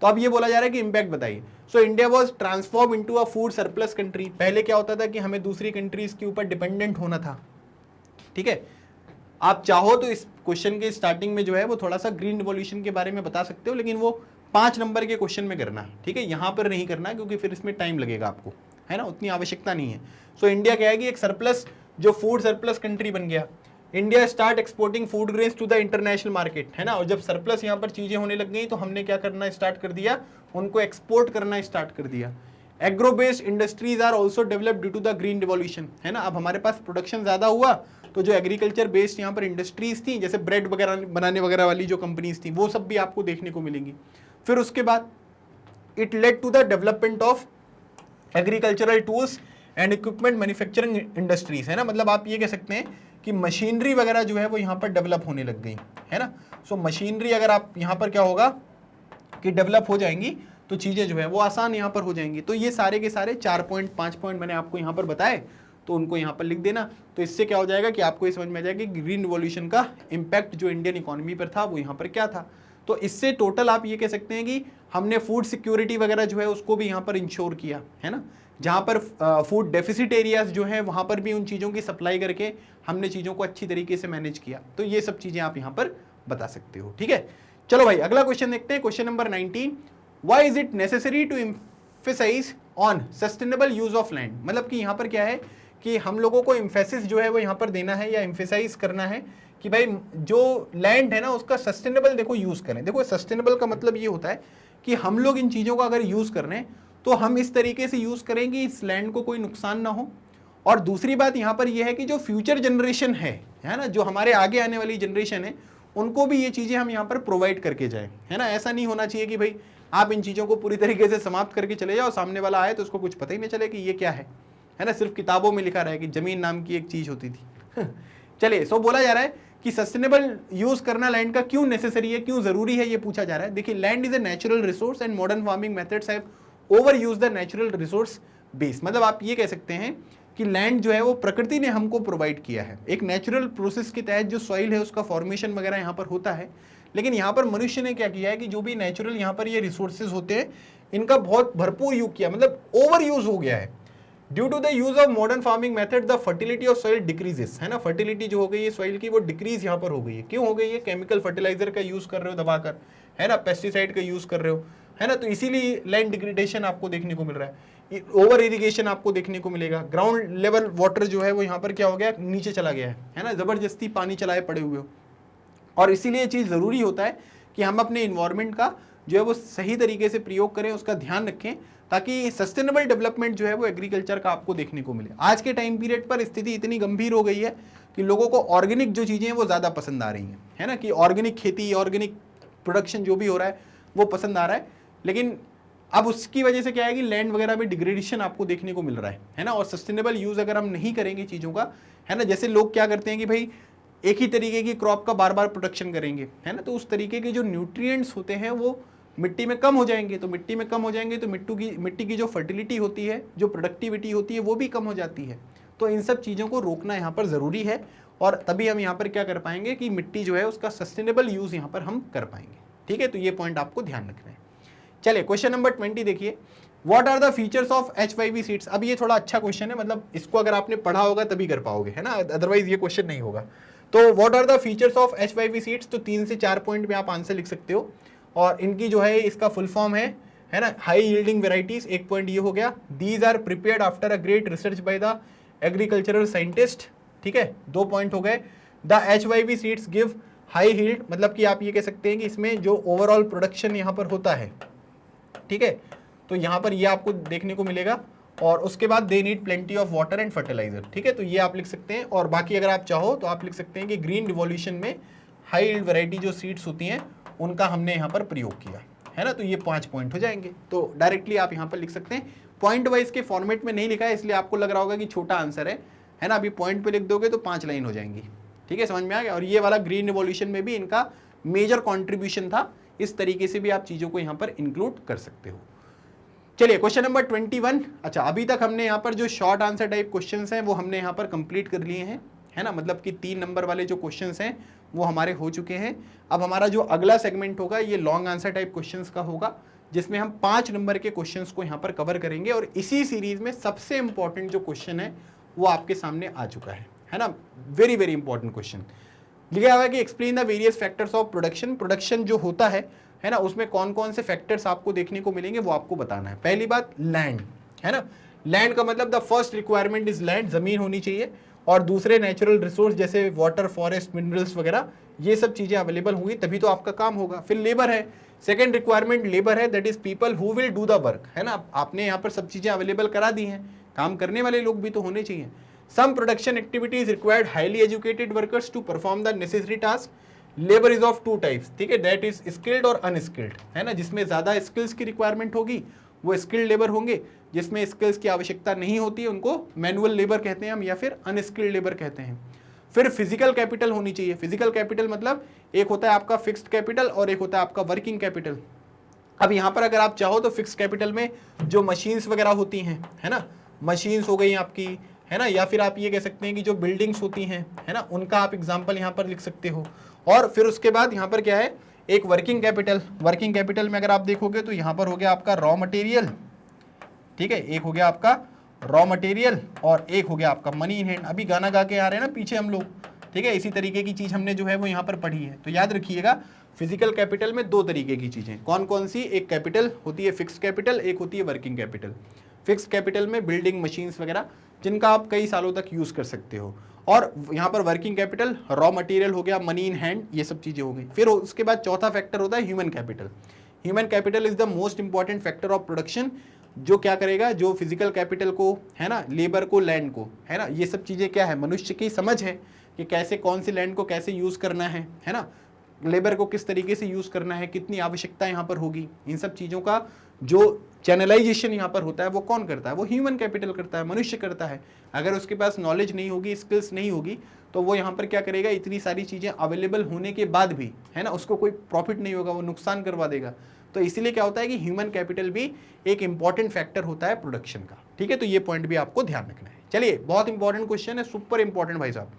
S1: तो अब ये बोला जा रहा है कि इंपैक्ट बताइए। So India was transform into a food surplus country. पहले क्या होता था कि हमें दूसरी कंट्रीज के ऊपर डिपेंडेंट होना था, ठीक है। आप चाहो तो इस क्वेश्चन के स्टार्टिंग में जो है वो थोड़ा सा ग्रीन रिवॉल्यूशन के बारे में बता सकते हो, लेकिन वो 5 नंबर के क्वेश्चन में करना, ठीक है, यहाँ पर नहीं करना, क्योंकि फिर इसमें टाइम लगेगा आपको, है ना, उतनी आवश्यकता नहीं है। सो इंडिया क्या है कि एक सरप्लस, जो फूड सरप्लस कंट्री बन गया। India start exporting food grains to the international market, है ना। और जब सरप्लस यहाँ पर चीजें होने लग गई तो हमने क्या करना स्टार्ट कर दिया, उनको एक्सपोर्ट करना स्टार्ट कर दिया। Agro based industries are also develop due to the green revolution, है ना। अब हमारे पास प्रोडक्शन ज्यादा हुआ, तो जो एग्रीकल्चर बेस्ड यहाँ पर इंडस्ट्रीज थी, जैसे ब्रेड वगैरह बनाने वगैरह वाली जो कंपनीज थी, वो सब भी आपको देखने को मिलेंगी। फिर उसके बाद it led to the development of agricultural tools and equipment manufacturing industries, है ना। मतलब आप ये कह सकते हैं कि मशीनरी वगैरह जो है वो यहाँ पर डेवलप होने लग गई, है ना। सो मशीनरी अगर आप यहाँ पर क्या होगा कि डेवलप हो जाएंगी तो चीज़ें जो है वो आसान यहाँ पर हो जाएंगी। तो ये सारे के सारे 4 पॉइंट 5 पॉइंट मैंने आपको यहाँ पर बताए, तो उनको यहाँ पर लिख देना। तो इससे क्या हो जाएगा कि आपको ये समझ में आ जाएगा कि ग्रीन रिवॉल्यूशन का इम्पैक्ट जो इंडियन इकोनॉमी पर था वो यहाँ पर क्या था। तो इससे टोटल आप ये कह सकते हैं कि हमने फूड सिक्योरिटी वगैरह जो है उसको भी यहाँ पर इंश्योर किया, है ना। जहाँ पर फूड डेफिसिट एरियाज जो हैं वहाँ पर भी उन चीज़ों की सप्लाई करके हमने चीज़ों को अच्छी तरीके से मैनेज किया। तो ये सब चीज़ें आप यहाँ पर बता सकते हो, ठीक है। चलो भाई अगला क्वेश्चन देखते हैं, question number 19, why is it necessary to emphasise on sustainable use of land. मतलब कि यहाँ पर क्या है कि हम लोगों को एम्फेसिस जो है वो यहाँ पर देना है या एम्फेसाइज करना है कि भाई जो लैंड है ना उसका सस्टेनेबल देखो यूज़ करें। देखो सस्टेनेबल का मतलब ये होता है कि हम लोग इन चीज़ों का अगर यूज़ कर रहे हैं तो हम इस तरीके से यूज़ करें कि इस लैंड को कोई नुकसान ना हो। और दूसरी बात यहाँ पर यह है कि जो फ्यूचर जनरेशन है ना, जो हमारे आगे आने वाली जनरेशन है, उनको भी ये चीज़ें हम यहाँ पर प्रोवाइड करके जाएं, है ना। ऐसा नहीं होना चाहिए कि भाई आप इन चीज़ों को पूरी तरीके से समाप्त करके चले जाओ, सामने वाला आए तो उसको कुछ पता ही नहीं चले कि ये क्या है ना। सिर्फ किताबों में लिखा रहा है कि जमीन नाम की एक चीज़ होती थी। चलिए, सो बोला जा रहा है कि सस्टेनेबल यूज करना लैंड का क्यों नेसेसरी है, क्यों जरूरी है, ये पूछा जा रहा है। देखिए, land is a natural resource and modern farming methods have over use the natural resource base. मतलब आप ये कह सकते हैं कि लैंड जो है वो प्रकृति ने हमको प्रोवाइड किया है। एक नेचुरल प्रोसेस के तहत जो सॉइल है उसका फॉर्मेशन वगैरह यहाँ पर होता है, लेकिन यहाँ पर मनुष्य ने क्या किया है कि जो भी नेचुरल यहाँ पर ये रिसोर्सेज होते हैं इनका बहुत भरपूर यूज किया, मतलब ओवर यूज हो गया है। Due to the use of modern farming method the fertility of soil decreases, है ना। फर्टिलिटी जो हो गई है सॉइल की वो डिक्रीज यहाँ पर हो गई है। क्यों हो गई है? केमिकल फर्टिलाइजर का यूज कर रहे हो दबाकर, है ना, पेस्टिसाइड का यूज कर रहे हो, है ना। तो इसीलिए लैंड डिग्रेडेशन आपको देखने को मिल रहा है, ओवर इरिगेशन आपको देखने को मिलेगा। ग्राउंड लेवल वाटर जो है वो यहाँ पर क्या हो गया, नीचे चला गया है ना, जबरदस्ती पानी चलाए पड़े हुए हो। और इसीलिए ये चीज़ ज़रूरी होता है कि हम अपने इन्वायरमेंट का जो है वो सही तरीके से प्रयोग करें, उसका ध्यान रखें, ताकि सस्टेनेबल डेवलपमेंट जो है वो एग्रीकल्चर का आपको देखने को मिले। आज के टाइम पीरियड पर स्थिति इतनी गंभीर हो गई है कि लोगों को ऑर्गेनिक जो चीज़ें हैं वो ज़्यादा पसंद आ रही हैं, है ना, कि ऑर्गेनिक खेती, ऑर्गेनिक प्रोडक्शन जो भी हो रहा है वो पसंद आ रहा है, लेकिन अब उसकी वजह से क्या है कि लैंड वगैरह में डिग्रेडेशन आपको देखने को मिल रहा है ना। और सस्टेनेबल यूज अगर हम नहीं करेंगे चीज़ों का, है ना, जैसे लोग क्या करते हैं कि भाई एक ही तरीके की क्रॉप का बार बार प्रोडक्शन करेंगे, है ना, तो उस तरीके के जो न्यूट्रिएंट्स होते हैं वो मिट्टी में कम हो जाएंगे। तो मिट्टी में कम हो जाएंगे तो मिट्टी की जो फर्टिलिटी होती है, जो प्रोडक्टिविटी होती है, वो भी कम हो जाती है। तो इन सब चीज़ों को रोकना यहाँ पर ज़रूरी है, और तभी हम यहाँ पर क्या कर पाएंगे कि मिट्टी जो है उसका सस्टेनेबल यूज़ यहाँ पर हम कर पाएंगे। ठीक है, तो ये पॉइंट आपको ध्यान रखना है। चलिए क्वेश्चन नंबर 20 देखिए, what are the features of HYV seeds. अब ये थोड़ा अच्छा क्वेश्चन है, मतलब इसको अगर आपने पढ़ा होगा तभी कर पाओगे, है ना, अदरवाइज ये क्वेश्चन नहीं होगा। तो what are the features of HYV seeds, तो 3 से 4 पॉइंट में आप आंसर लिख सकते हो, और इनकी जो है इसका फुल फॉर्म है ना, हाई यील्डिंग वेराइटीज, एक पॉइंट ये हो गया। These are prepared after a great research by the agricultural scientist, ठीक है, 2 पॉइंट हो गए। The HYV seeds give high yield, मतलब कि आप ये कह सकते हैं कि इसमें जो ओवरऑल प्रोडक्शन यहाँ पर होता है, ठीक है, तो यहाँ पर ये आपको देखने को मिलेगा। और उसके बाद they need plenty of water and fertiliser, ठीक है, तो ये आप लिख सकते हैं। और बाकी अगर आप चाहो तो आप लिख सकते हैं कि ग्रीन रिवॉल्यूशन में हाई यील्ड वैरायटी जो सीड्स होती हैं उनका हमने यहाँ पर प्रयोग किया, है ना, तो ये 5 पॉइंट हो जाएंगे। तो डायरेक्टली आप यहाँ पर लिख सकते हैं, पॉइंट वाइज के फॉर्मेट में नहीं लिखा है इसलिए आपको लग रहा होगा कि छोटा आंसर है ना, अभी पॉइंट पे लिख दोगे तो 5 लाइन हो जाएंगी। ठीक है, समझ में आ गया। और ये वाला ग्रीन रिवॉल्यूशन में भी इनका मेजर कॉन्ट्रीब्यूशन था, इस तरीके से भी आप चीज़ों को यहाँ पर इंक्लूड कर सकते हो। चलिए क्वेश्चन नंबर 21। अच्छा, अभी तक हमने यहाँ पर जो शॉर्ट आंसर टाइप क्वेश्चंस हैं वो हमने यहाँ पर कंप्लीट कर लिए हैं, है ना, मतलब कि 3 नंबर वाले जो क्वेश्चंस हैं वो हमारे हो चुके हैं। अब हमारा जो अगला सेगमेंट होगा ये लॉन्ग आंसर टाइप क्वेश्चंस का होगा, जिसमें हम 5 नंबर के क्वेश्चंस को यहाँ पर कवर करेंगे। और इसी सीरीज में सबसे इंपॉर्टेंट जो क्वेश्चन है वो आपके सामने आ चुका है ना, वेरी वेरी इंपॉर्टेंट क्वेश्चन लिखा हुआ है कि explain the various factors of production. Production जो होता है ना, उसमें कौन कौन से फैक्टर्स आपको देखने को मिलेंगे वो आपको बताना है। पहली बात लैंड, है ना, लैंड का मतलब the first requirement is land, जमीन होनी चाहिए। और दूसरे नेचुरल रिसोर्स जैसे वाटर, फॉरेस्ट, मिनरल्स वगैरह, ये सब चीजें अवेलेबल होंगी तभी तो आपका काम होगा। फिर लेबर है, सेकेंड रिक्वायरमेंट लेबर है, that is people who will do the work, है ना, आपने यहाँ पर सब चीजें अवेलेबल करा दी हैं, काम करने वाले लोग भी तो होने चाहिए। Some production activities required highly educated workers to perform the necessary task. Labour is of 2 types, ठीक है, दैट इज स्किल्ड और अनस्किल्ड, है ना, जिसमें ज्यादा स्किल्स की रिक्वायरमेंट होगी वो स्किल्ड लेबर होंगे, जिसमें स्किल्स की आवश्यकता नहीं होती है उनको मैनुअल लेबर कहते हैं हम, या फिर अनस्किल्ड लेबर कहते हैं। फिर फिजिकल कैपिटल होनी चाहिए। फिजिकल कैपिटल मतलब एक होता है आपका फिक्स्ड कैपिटल और एक होता है आपका वर्किंग कैपिटल। अब यहाँ पर अगर आप चाहो तो फिक्स्ड कैपिटल में जो मशीन्स वगैरह होती हैं, है ना, मशीन्स हो गई आपकी, है ना, या फिर आप ये कह सकते हैं कि जो बिल्डिंग्स होती हैं, है ना, उनका आप एग्जाम्पल यहाँ पर लिख सकते हो। और फिर उसके बाद यहाँ पर क्या है, एक वर्किंग कैपिटल। वर्किंग कैपिटल में अगर आप देखोगे तो यहाँ पर हो गया आपका रॉ मटेरियल, ठीक है, एक हो गया आपका रॉ मटेरियल और एक हो गया आपका मनी इन हैंड। अभी गाना गा के आ रहे हैं ना पीछे हम लोग, ठीक है, इसी तरीके की चीज़ हमने जो है वो यहाँ पर पढ़ी है। तो याद रखिएगा फिजिकल कैपिटल में 2 तरीके की चीज़ें कौन कौन सी, एक कैपिटल होती है फिक्स्ड कैपिटल, एक होती है वर्किंग कैपिटल। फिक्स्ड कैपिटल में बिल्डिंग, मशीन्स वगैरह जिनका आप कई सालों तक यूज़ कर सकते हो, और यहाँ पर वर्किंग कैपिटल रॉ मटेरियल हो गया, मनी इन हैंड, ये सब चीज़ें हो गई। फिर उसके बाद चौथा फैक्टर होता है human capital. Human capital is the most important factor of production, जो क्या करेगा, जो फिजिकल कैपिटल को, है ना, लेबर को, लैंड को, है ना, ये सब चीज़ें क्या है, मनुष्य की समझ है कि कैसे कौन सी लैंड को कैसे यूज़ करना है ना, लेबर को किस तरीके से यूज़ करना है, कितनी आवश्यकता यहाँ पर होगी, इन सब चीज़ों का जो चैनलाइजेशन यहाँ पर होता है वो कौन करता है, वो ह्यूमन कैपिटल करता है, मनुष्य करता है। अगर उसके पास नॉलेज नहीं होगी, स्किल्स नहीं होगी, तो वो यहाँ पर क्या करेगा, इतनी सारी चीज़ें अवेलेबल होने के बाद भी, है ना, उसको कोई प्रॉफिट नहीं होगा, वो नुकसान करवा देगा। तो इसीलिए क्या होता है कि ह्यूमन कैपिटल भी एक इंपॉर्टेंट फैक्टर होता है प्रोडक्शन का, ठीक है, तो ये पॉइंट भी आपको ध्यान रखना है। चलिए, बहुत इंपॉर्टेंट क्वेश्चन है, सुपर इंपॉर्टेंट भाई साहब,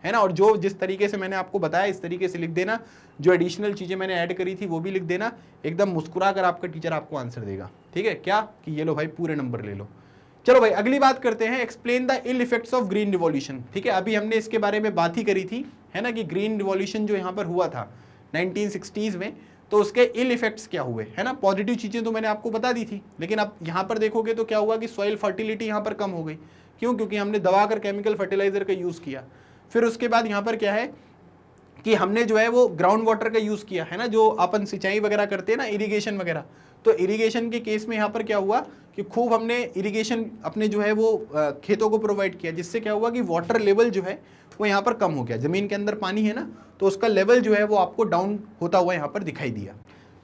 S1: है ना, और जो जिस तरीके से मैंने आपको बताया इस तरीके से लिख देना, जो एडिशनल चीज़ें मैंने ऐड करी थी वो भी लिख देना, एकदम मुस्कुरा कर आपका टीचर आपको आंसर देगा, ठीक है, क्या कि ये लो भाई पूरे नंबर ले लो। चलो भाई अगली बात करते हैं, explain the ill effects of green revolution, ठीक है, अभी हमने इसके बारे में बात ही करी थी, है ना, कि ग्रीन रिवॉल्यूशन जो यहाँ पर हुआ था 1960s में, तो उसके इल इफेक्ट्स क्या हुए, है ना। पॉजिटिव चीज़ें तो मैंने आपको बता दी थी, लेकिन अब यहाँ पर देखोगे तो क्या हुआ कि सॉइल फर्टिलिटी यहाँ पर कम हो गई, क्यों, क्योंकि हमने दबा कर केमिकल फर्टिलाइजर का यूज़ किया। फिर उसके बाद यहाँ पर क्या है कि हमने जो है वो ग्राउंड वाटर का यूज़ किया, है ना, जो अपन सिंचाई वगैरह करते हैं ना, इरिगेशन वगैरह, तो इरिगेशन के केस में यहाँ पर क्या हुआ कि खूब हमने इरिगेशन अपने जो है वो खेतों को प्रोवाइड किया, जिससे क्या हुआ कि वाटर लेवल जो है वो यहाँ पर कम हो गया। ज़मीन के अंदर पानी है ना, तो उसका लेवल जो है वो आपको डाउन होता हुआ यहाँ पर दिखाई दिया।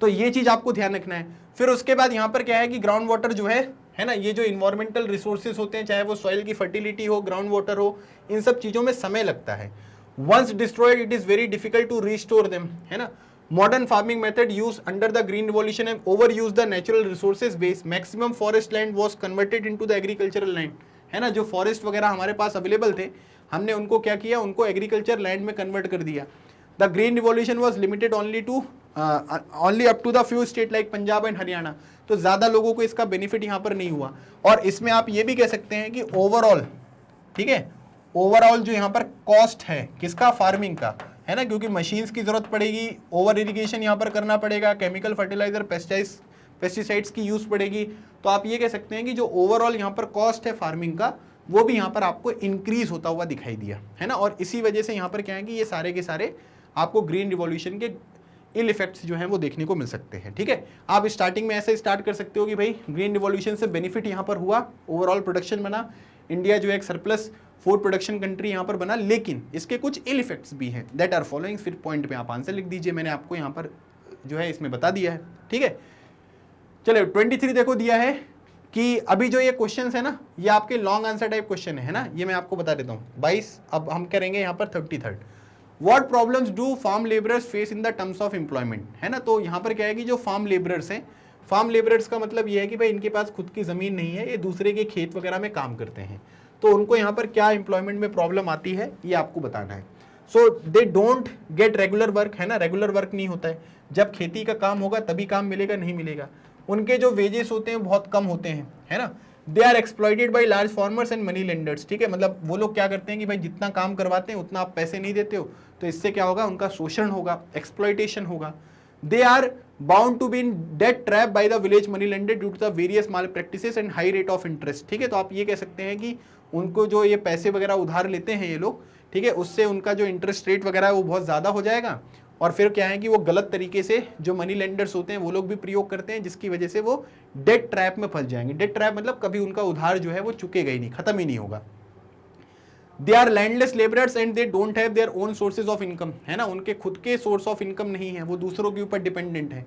S1: तो ये चीज़ आपको ध्यान रखना है। फिर उसके बाद यहाँ पर क्या है कि ग्राउंड वाटर जो है ना, ये जो इन्वायरमेंटल रिसोर्सेज होते हैं, चाहे वो सॉइल की फर्टिलिटी हो, ग्राउंड वाटर हो, इन सब चीज़ों में समय लगता है। Once destroyed it is very difficult to restore them, है ना। Modern farming method used under the Green Revolution and overused the natural resources base. Maximum forest land was converted into the agricultural land. है ना, जो forest वगैरह हमारे पास available थे, हमने उनको क्या किया, उनको एग्रीकल्चर लैंड में कन्वर्ट कर दिया। The green revolution was limited only up to the few state like Punjab and Haryana. तो ज़्यादा लोगों को इसका बेनिफिट यहाँ पर नहीं हुआ। और इसमें आप ये भी कह सकते हैं कि ओवरऑल, ठीक है, ओवरऑल जो यहाँ पर कॉस्ट है किसका, फार्मिंग का, है ना, क्योंकि मशीन्स की जरूरत पड़ेगी, ओवर इरिगेशन यहाँ पर करना पड़ेगा, केमिकल फर्टिलाइजर पेस्टिसाइड्स की यूज पड़ेगी। तो आप ये कह सकते हैं कि जो ओवरऑल यहाँ पर कॉस्ट है फार्मिंग का, वो भी यहाँ पर आपको इंक्रीज होता हुआ दिखाई दिया, है ना। और इसी वजह से यहाँ पर क्या है कि ये सारे के सारे आपको ग्रीन रिवॉल्यूशन के इल इफेक्ट्स जो हैं वो देखने को मिल सकते हैं। ठीक है, आप स्टार्टिंग में ऐसे स्टार्ट कर सकते हो कि भाई ग्रीन रिवॉल्यूशन से बेनिफिट यहाँ पर हुआ, ओवरऑल प्रोडक्शन बना, इंडिया जो है एक सरप्लस फूड प्रोडक्शन कंट्री यहाँ पर बना, लेकिन इसके कुछ इल इफेक्ट्स भी हैं दैट आर फॉलोइंग। फिर पॉइंट पे आप आंसर लिख दीजिए, मैंने आपको यहाँ पर जो है इसमें बता दिया है। ठीक है, चलो 23 देखो दिया है कि अभी जो ये क्वेश्चन है ना, ये आपके लॉन्ग आंसर टाइप क्वेश्चन है ना, ये मैं आपको बता देता हूँ। 22 अब हम करेंगे यहाँ पर 33। What problems do farm labourers face in the terms of employment, है ना। तो यहाँ पर क्या है कि जो फार्म लेबरर्स हैं, फार्म लेबरर्स का मतलब ये है कि भाई इनके पास खुद की ज़मीन नहीं है, ये दूसरे के खेत वगैरह में काम करते हैं, तो उनको यहाँ पर क्या एम्प्लॉयमेंट में प्रॉब्लम आती है ये आपको बताना है। So they don't get regular work, है ना, रेगुलर वर्क नहीं होता है। जब खेती का काम होगा तभी काम मिलेगा, नहीं मिलेगा। उनके जो वेजेस होते हैं बहुत कम होते हैं, है ना। They are exploited by large farmers and money lenders, ठीक है, मतलब वो लोग क्या करते हैं कि भाई जितना काम करवाते हैं उतना आप पैसे नहीं देते हो, तो इससे क्या होगा, उनका शोषण होगा, एक्सप्लॉइटेशन होगा। They are bound to be in debt trap by the village money lender due to the various malpractices and high rate of interest, ठीक है। तो आप ये कह सकते हैं कि उनको जो ये पैसे वगैरह उधार लेते हैं ये लोग, ठीक है, उससे उनका जो इंटरेस्ट रेट वगैरह है वो बहुत ज़्यादा हो जाएगा, और फिर क्या है कि वो गलत तरीके से जो मनी लेंडर्स होते हैं वो लोग भी प्रयोग करते हैं, जिसकी वजह से वो डेट ट्रैप में फंस जाएंगे। डेट ट्रैप मतलब कभी उनका उधार जो है वो चुकेगा ही नहीं, खत्म ही नहीं होगा। They are landless labourers and they don't have their own sources of income, है ना, उनके खुद के सोर्स ऑफ इनकम नहीं है, वो दूसरों के ऊपर डिपेंडेंट है।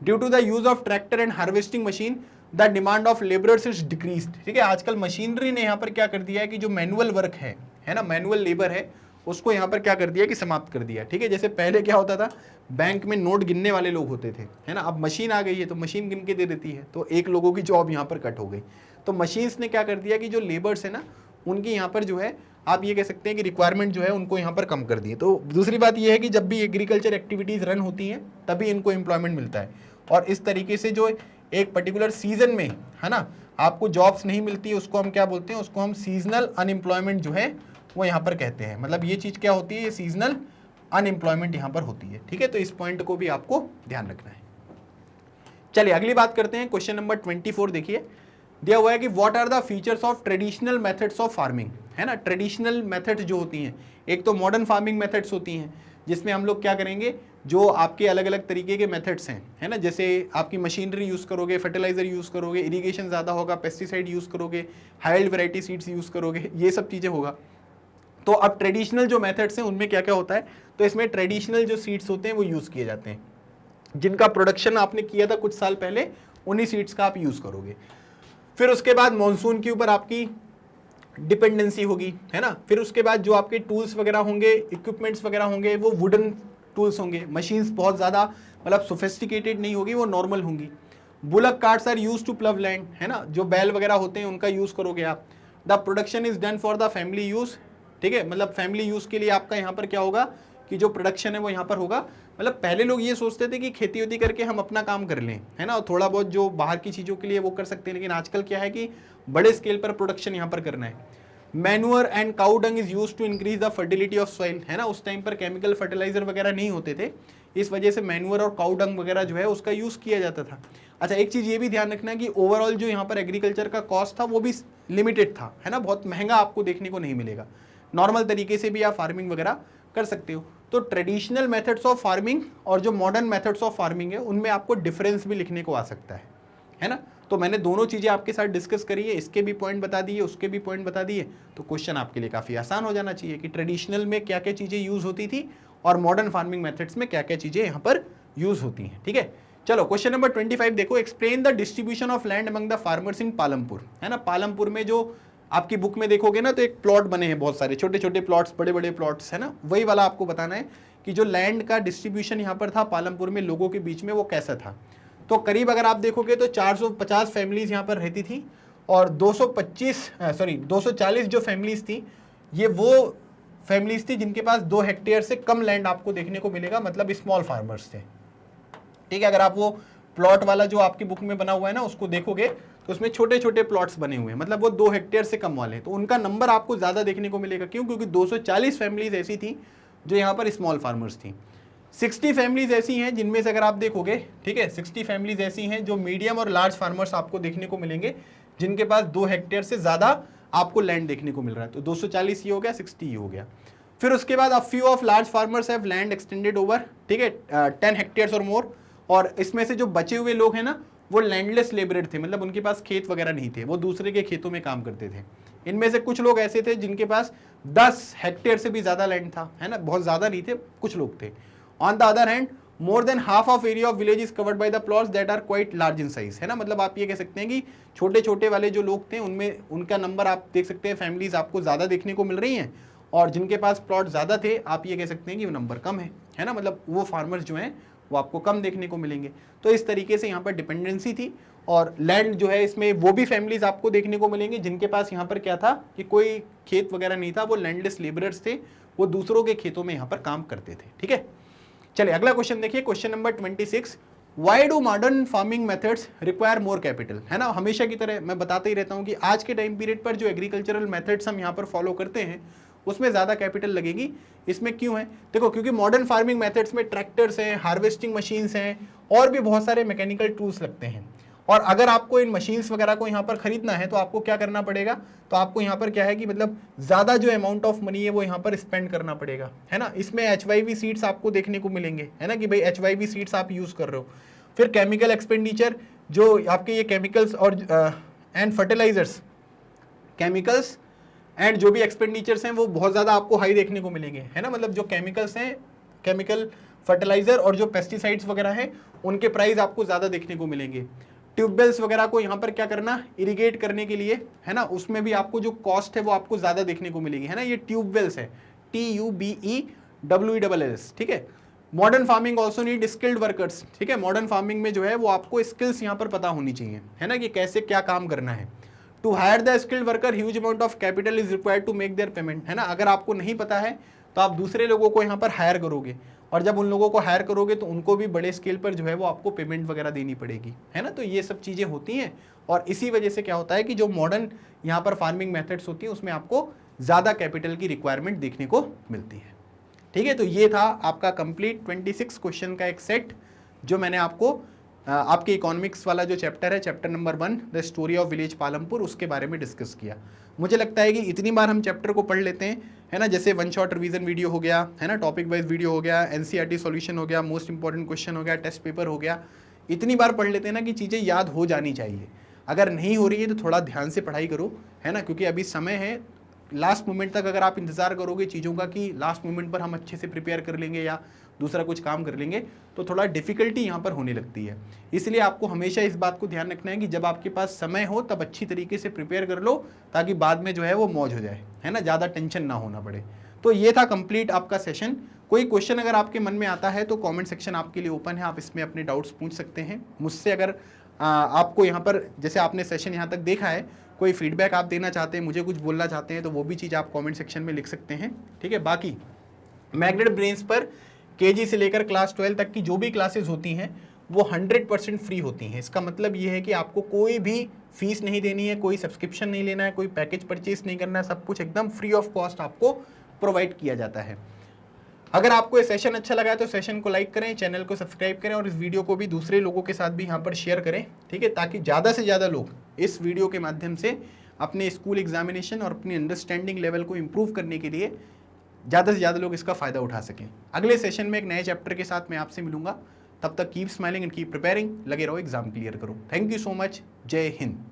S1: Due to the use of tractor and harvesting machine the demand of labourers is decreased, ठीक है। आजकल मशीनरी ने यहाँ पर क्या कर दिया है कि जो मैनुअल वर्क है ना, मैनुअल लेबर है, उसको यहाँ पर क्या कर दिया कि समाप्त कर दिया, ठीक है। जैसे पहले क्या होता था, बैंक में नोट गिनने वाले लोग होते थे, है ना, अब मशीन आ गई है तो मशीन गिन के दे देती है, तो एक लोगों की जॉब यहाँ पर कट हो गई। तो मशीन्स ने क्या कर दिया कि जो लेबर्स है ना, उनकी यहाँ पर जो है आप ये कह सकते हैं कि रिक्वायरमेंट जो है उनको यहाँ पर कम कर दी है। तो दूसरी बात ये है कि जब भी एग्रीकल्चर एक्टिविटीज़ रन होती हैं तभी इनको एम्प्लॉयमेंट मिलता है, और इस तरीके से जो एक पर्टिकुलर सीजन में, है ना, आपको जॉब्स नहीं मिलती है, उसको हम क्या बोलते हैं, उसको हम सीजनल अनएम्प्लॉयमेंट जो है वो यहाँ पर कहते हैं। मतलब ये चीज़ क्या होती है, ये सीजनल अनएम्प्लॉयमेंट यहाँ पर होती है, ठीक है। तो इस पॉइंट को भी आपको ध्यान रखना है। चलिए अगली बात करते हैं, क्वेश्चन नंबर 24 देखिए, दिया हुआ है कि what are the features of traditional methods of farming, है ना। ट्रेडिशनल मेथड्स जो होती हैं, एक तो मॉडर्न फार्मिंग मेथड्स होती हैं, जिसमें हम लोग क्या करेंगे, जो आपके अलग अलग तरीके के मेथड्स हैं, है ना, जैसे आपकी मशीनरी यूज़ करोगे, फर्टिलाइजर यूज़ करोगे, इरिगेशन ज़्यादा होगा, पेस्टिसाइड यूज़ करोगे, हाइल्ड वैरायटी सीड्स यूज़ करोगे, ये सब चीज़ें होगा। तो अब ट्रेडिशनल जो मेथड्स हैं उनमें क्या क्या होता है, तो इसमें ट्रेडिशनल जो सीड्स होते हैं वो यूज़ किए जाते हैं, जिनका प्रोडक्शन आपने किया था कुछ साल पहले, उन्हीं सीड्स का आप यूज़ करोगे। फिर उसके बाद मॉनसून के ऊपर आपकी डिपेंडेंसी होगी, है ना। फिर उसके बाद जो आपके टूल्स वगैरह होंगे, इक्विपमेंट्स वगैरह होंगे, वो वुडन टूल्स होंगे, मशीन्स बहुत ज़्यादा मतलब सोफिस्टिकेटेड नहीं होगी, वो नॉर्मल होंगी। Bullock carts are use to plough land, है ना, जो बैल वगैरह होते हैं उनका यूज़ करोगे आप। The production is done for the family use, ठीक है, मतलब फैमिली यूज़ के लिए आपका यहाँ पर क्या होगा कि जो प्रोडक्शन है वो यहाँ पर होगा। मतलब पहले लोग ये सोचते थे कि खेती वेती करके हम अपना काम कर लें, है ना, और थोड़ा बहुत जो बाहर की चीज़ों के लिए वो कर सकते हैं, लेकिन आजकल क्या है कि बड़े स्केल पर प्रोडक्शन यहाँ पर करना है। Manure and cow dung is use to increase the fertility of soil, है ना, उस टाइम पर केमिकल फर्टिलाइजर वगैरह नहीं होते थे, इस वजह से मैन्योर और काउ डंग वगैरह जो है उसका यूज़ किया जाता था। अच्छा, एक चीज़ ये भी ध्यान रखना कि ओवरऑल जो यहाँ पर एग्रीकल्चर का कॉस्ट था वो भी लिमिटेड था, है ना, बहुत महंगा आपको देखने को नहीं मिलेगा, नॉर्मल तरीके से भी आप फार्मिंग वगैरह कर सकते हो। तो ट्रेडिशनल मेथड्स ऑफ फार्मिंग और जो मॉडर्न मेथड्स ऑफ फार्मिंग है उनमें आपको डिफरेंस भी लिखने को आ सकता है ना। तो मैंने दोनों चीज़ें आपके साथ डिस्कस करी है, इसके भी पॉइंट बता दिए, उसके भी पॉइंट बता दिए, तो क्वेश्चन आपके लिए काफ़ी आसान हो जाना चाहिए कि ट्रेडिशनल में क्या क्या चीज़ें यूज़ होती थी और मॉडर्न फार्मिंग मेथड्स में क्या क्या चीज़ें यहाँ पर यूज़ होती हैं। ठीक है, चलो क्वेश्चन नंबर 25 देखो, explain the distribution of land among the farmers in Palampur. है ना, पालमपुर में जो आपकी बुक में देखोगे ना तो एक प्लॉट बने हैं बहुत सारे, छोटे छोटे प्लॉट्स, बड़े बड़े प्लॉट्स, है ना, वही वाला आपको बताना है कि जो लैंड का डिस्ट्रीब्यूशन यहाँ पर था पालमपुर में लोगों के बीच में वो कैसा था। तो करीब अगर आप देखोगे तो 450 फैमिलीज यहाँ पर रहती थी और 240 जो फैमिलीज थी ये वो फैमिलीज थी जिनके पास 2 हेक्टेयर से कम लैंड आपको देखने को मिलेगा, मतलब स्मॉल फार्मर्स थे। ठीक है, अगर आप वो प्लॉट वाला जो आपकी बुक में बना हुआ है ना उसको देखोगे तो उसमें छोटे छोटे प्लॉट्स बने हुए हैं, मतलब वो 2 हेक्टेयर से कम वाले, तो उनका नंबर आपको ज़्यादा देखने को मिलेगा। क्यों? क्योंकि 240 फैमिलीज ऐसी थी जो यहाँ पर स्मॉल फार्मर्स थी। 60 फैमिलीज ऐसी हैं जिनमें से अगर आप देखोगे, ठीक है, 60 फैमिलीज ऐसी हैं जो मीडियम और लार्ज फार्मर्स आपको देखने को मिलेंगे, जिनके पास 2 हेक्टेयर से ज़्यादा आपको लैंड देखने को मिल रहा है। तो 240 ये हो गया, 60 ये हो गया। फिर उसके बाद अब few of large farmers have land extended over, ठीक है, 10 हेक्टेयर्स और मोर, और इसमें से जो बचे हुए लोग हैं ना वो लैंडलेस लेबरर थे, मतलब उनके पास खेत वगैरह नहीं थे, वो दूसरे के खेतों में काम करते थे। इनमें से कुछ लोग ऐसे थे जिनके पास 10 हेक्टेयर से भी ज़्यादा लैंड था, है ना, बहुत ज़्यादा नहीं थे, कुछ लोग थे। On the other hand more than half of area of village is covered by the plots that are quite large in size, है ना, मतलब आप ये कह सकते हैं कि छोटे छोटे वाले जो लोग थे उनमें उनका नंबर आप देख सकते हैं, फैमिलीज आपको ज़्यादा देखने को मिल रही हैं, और जिनके पास प्लॉट ज़्यादा थे आप ये कह सकते हैं कि वो नंबर कम है ना, मतलब वो फार्मर्स जो हैं वो आपको कम देखने को मिलेंगे। तो इस तरीके से यहाँ पर डिपेंडेंसी थी, और लैंड जो है इसमें वो भी फैमिलीज आपको देखने को मिलेंगे जिनके पास यहाँ पर क्या था कि कोई खेत वगैरह नहीं था, वो लैंडलेस लेबरर्स थे, वो दूसरों के खेतों में यहाँ पर काम करते थे। ठीक है, चलिए अगला क्वेश्चन देखिए, question number 26, why do modern farming methods require more capital. है ना, हमेशा की तरह मैं बताते ही रहता हूँ कि आज के टाइम पीरियड पर जो एग्रीकल्चरल मेथड्स हम यहाँ पर फॉलो करते हैं उसमें ज़्यादा कैपिटल लगेगी। इसमें क्यों है? देखो, क्योंकि मॉडर्न फार्मिंग मेथड्स में ट्रैक्टर्स हैं, हार्वेस्टिंग मशीन्स हैं, और भी बहुत सारे मैकेनिकल टूल्स लगते हैं, और अगर आपको इन मशीन्स वगैरह को यहाँ पर खरीदना है तो आपको क्या करना पड़ेगा, तो आपको यहाँ पर क्या है कि मतलब ज़्यादा जो अमाउंट ऑफ मनी है वो यहाँ पर स्पेंड करना पड़ेगा, है ना। इसमें HYV सीड्स आपको देखने को मिलेंगे, है ना, कि भाई HYV सीड्स आप यूज़ कर रहे हो। फिर केमिकल एक्सपेंडिचर, जो आपके ये केमिकल्स और एंड फर्टिलाइजर्स, केमिकल्स एंड जो भी एक्सपेंडिचर्स हैं वो बहुत ज़्यादा आपको हाई देखने को मिलेंगे, है ना, मतलब जो केमिकल्स हैं, केमिकल फर्टिलाइजर और जो पेस्टिसाइड्स वगैरह हैं उनके प्राइस आपको ज़्यादा देखने को मिलेंगे। ट्यूबवेल्स वगैरह को यहाँ पर क्या करना, इरिगेट करने के लिए, है ना, उसमें भी आपको जो कॉस्ट है वो आपको ज़्यादा देखने को मिलेगी, है ना। ये ट्यूबवेल्स है, TUBEWELLS, ठीक है। Modern farming also need skilled workers, ठीक है, मॉडर्न फार्मिंग में जो है वो आपको स्किल्स यहाँ पर पता होनी चाहिए, है ना, कि कैसे क्या काम करना है। To hire the skilled worker huge amount of capital is required to make their payment, है ना। अगर आपको नहीं पता है तो आप दूसरे लोगों को यहाँ पर हायर करोगे, और जब उन लोगों को हायर करोगे तो उनको भी बड़े स्केल पर जो है वो आपको पेमेंट वगैरह देनी पड़ेगी, है ना। तो ये सब चीज़ें होती हैं, और इसी वजह से क्या होता है कि जो मॉडर्न यहाँ पर फार्मिंग मेथड्स होती हैं उसमें आपको ज़्यादा कैपिटल की रिक्वायरमेंट देखने को मिलती है। ठीक है, तो ये था आपका कंप्लीट 26 क्वेश्चन का एक सेट जो मैंने आपको आपके इकोनॉमिक्स वाला जो चैप्टर है, chapter number 1 the story of village Palampur, उसके बारे में डिस्कस किया। मुझे लगता है कि इतनी बार हम चैप्टर को पढ़ लेते हैं, है ना, जैसे 1 शॉट रिवीजन वीडियो हो गया, है ना, टॉपिक वाइज वीडियो हो गया, NCERT सॉल्यूशन हो गया, मोस्ट इंपॉर्टेंट क्वेश्चन हो गया, टेस्ट पेपर हो गया, इतनी बार पढ़ लेते हैं ना कि चीज़ें याद हो जानी चाहिए। अगर नहीं हो रही है तो थोड़ा ध्यान से पढ़ाई करो, है ना, क्योंकि अभी समय है। लास्ट मोमेंट तक अगर आप इंतज़ार करोगे चीज़ों का कि लास्ट मोमेंट पर हम अच्छे से प्रिपेयर कर लेंगे या दूसरा कुछ काम कर लेंगे, तो थोड़ा डिफ़िकल्टी यहाँ पर होने लगती है। इसलिए आपको हमेशा इस बात को ध्यान रखना है कि जब आपके पास समय हो तब अच्छी तरीके से प्रिपेयर कर लो, ताकि बाद में जो है वो मौज हो जाए, है ना, ज़्यादा टेंशन ना होना पड़े। तो ये था कंप्लीट आपका सेशन। कोई क्वेश्चन अगर आपके मन में आता है तो कमेंट सेक्शन आपके लिए ओपन है, आप इसमें अपने डाउट्स पूछ सकते हैं मुझसे। अगर आपको यहाँ पर जैसे आपने सेशन यहाँ तक देखा है, कोई फीडबैक आप देना चाहते हैं, मुझे कुछ बोलना चाहते हैं, तो वो भी चीज़ आप कमेंट सेक्शन में लिख सकते हैं। ठीक है, बाकी मैग्नेट ब्रेन्स पर KG से लेकर क्लास 12 तक की जो भी क्लासेस होती हैं वो 100% फ्री होती हैं। इसका मतलब ये है कि आपको कोई भी फीस नहीं देनी है, कोई सब्सक्रिप्शन नहीं लेना है, कोई पैकेज परचेज नहीं करना है, सब कुछ एकदम फ्री ऑफ कॉस्ट आपको प्रोवाइड किया जाता है। अगर आपको ये सेशन अच्छा लगा है तो सेशन को लाइक करें, चैनल को सब्सक्राइब करें, और इस वीडियो को भी दूसरे लोगों के साथ भी यहाँ पर शेयर करें, ठीक है, ताकि ज़्यादा से ज़्यादा लोग इस वीडियो के माध्यम से अपने स्कूल एग्जामिनेशन और अपनी अंडरस्टैंडिंग लेवल को इम्प्रूव करने के लिए ज़्यादा से ज़्यादा लोग इसका फ़ायदा उठा सकें। अगले सेशन में एक नए चैप्टर के साथ मैं आपसे मिलूंगा। तब तक keep smiling and keep preparing, लगे रहो एग्जाम क्लियर करो। थैंक यू सो मच, जय हिंद।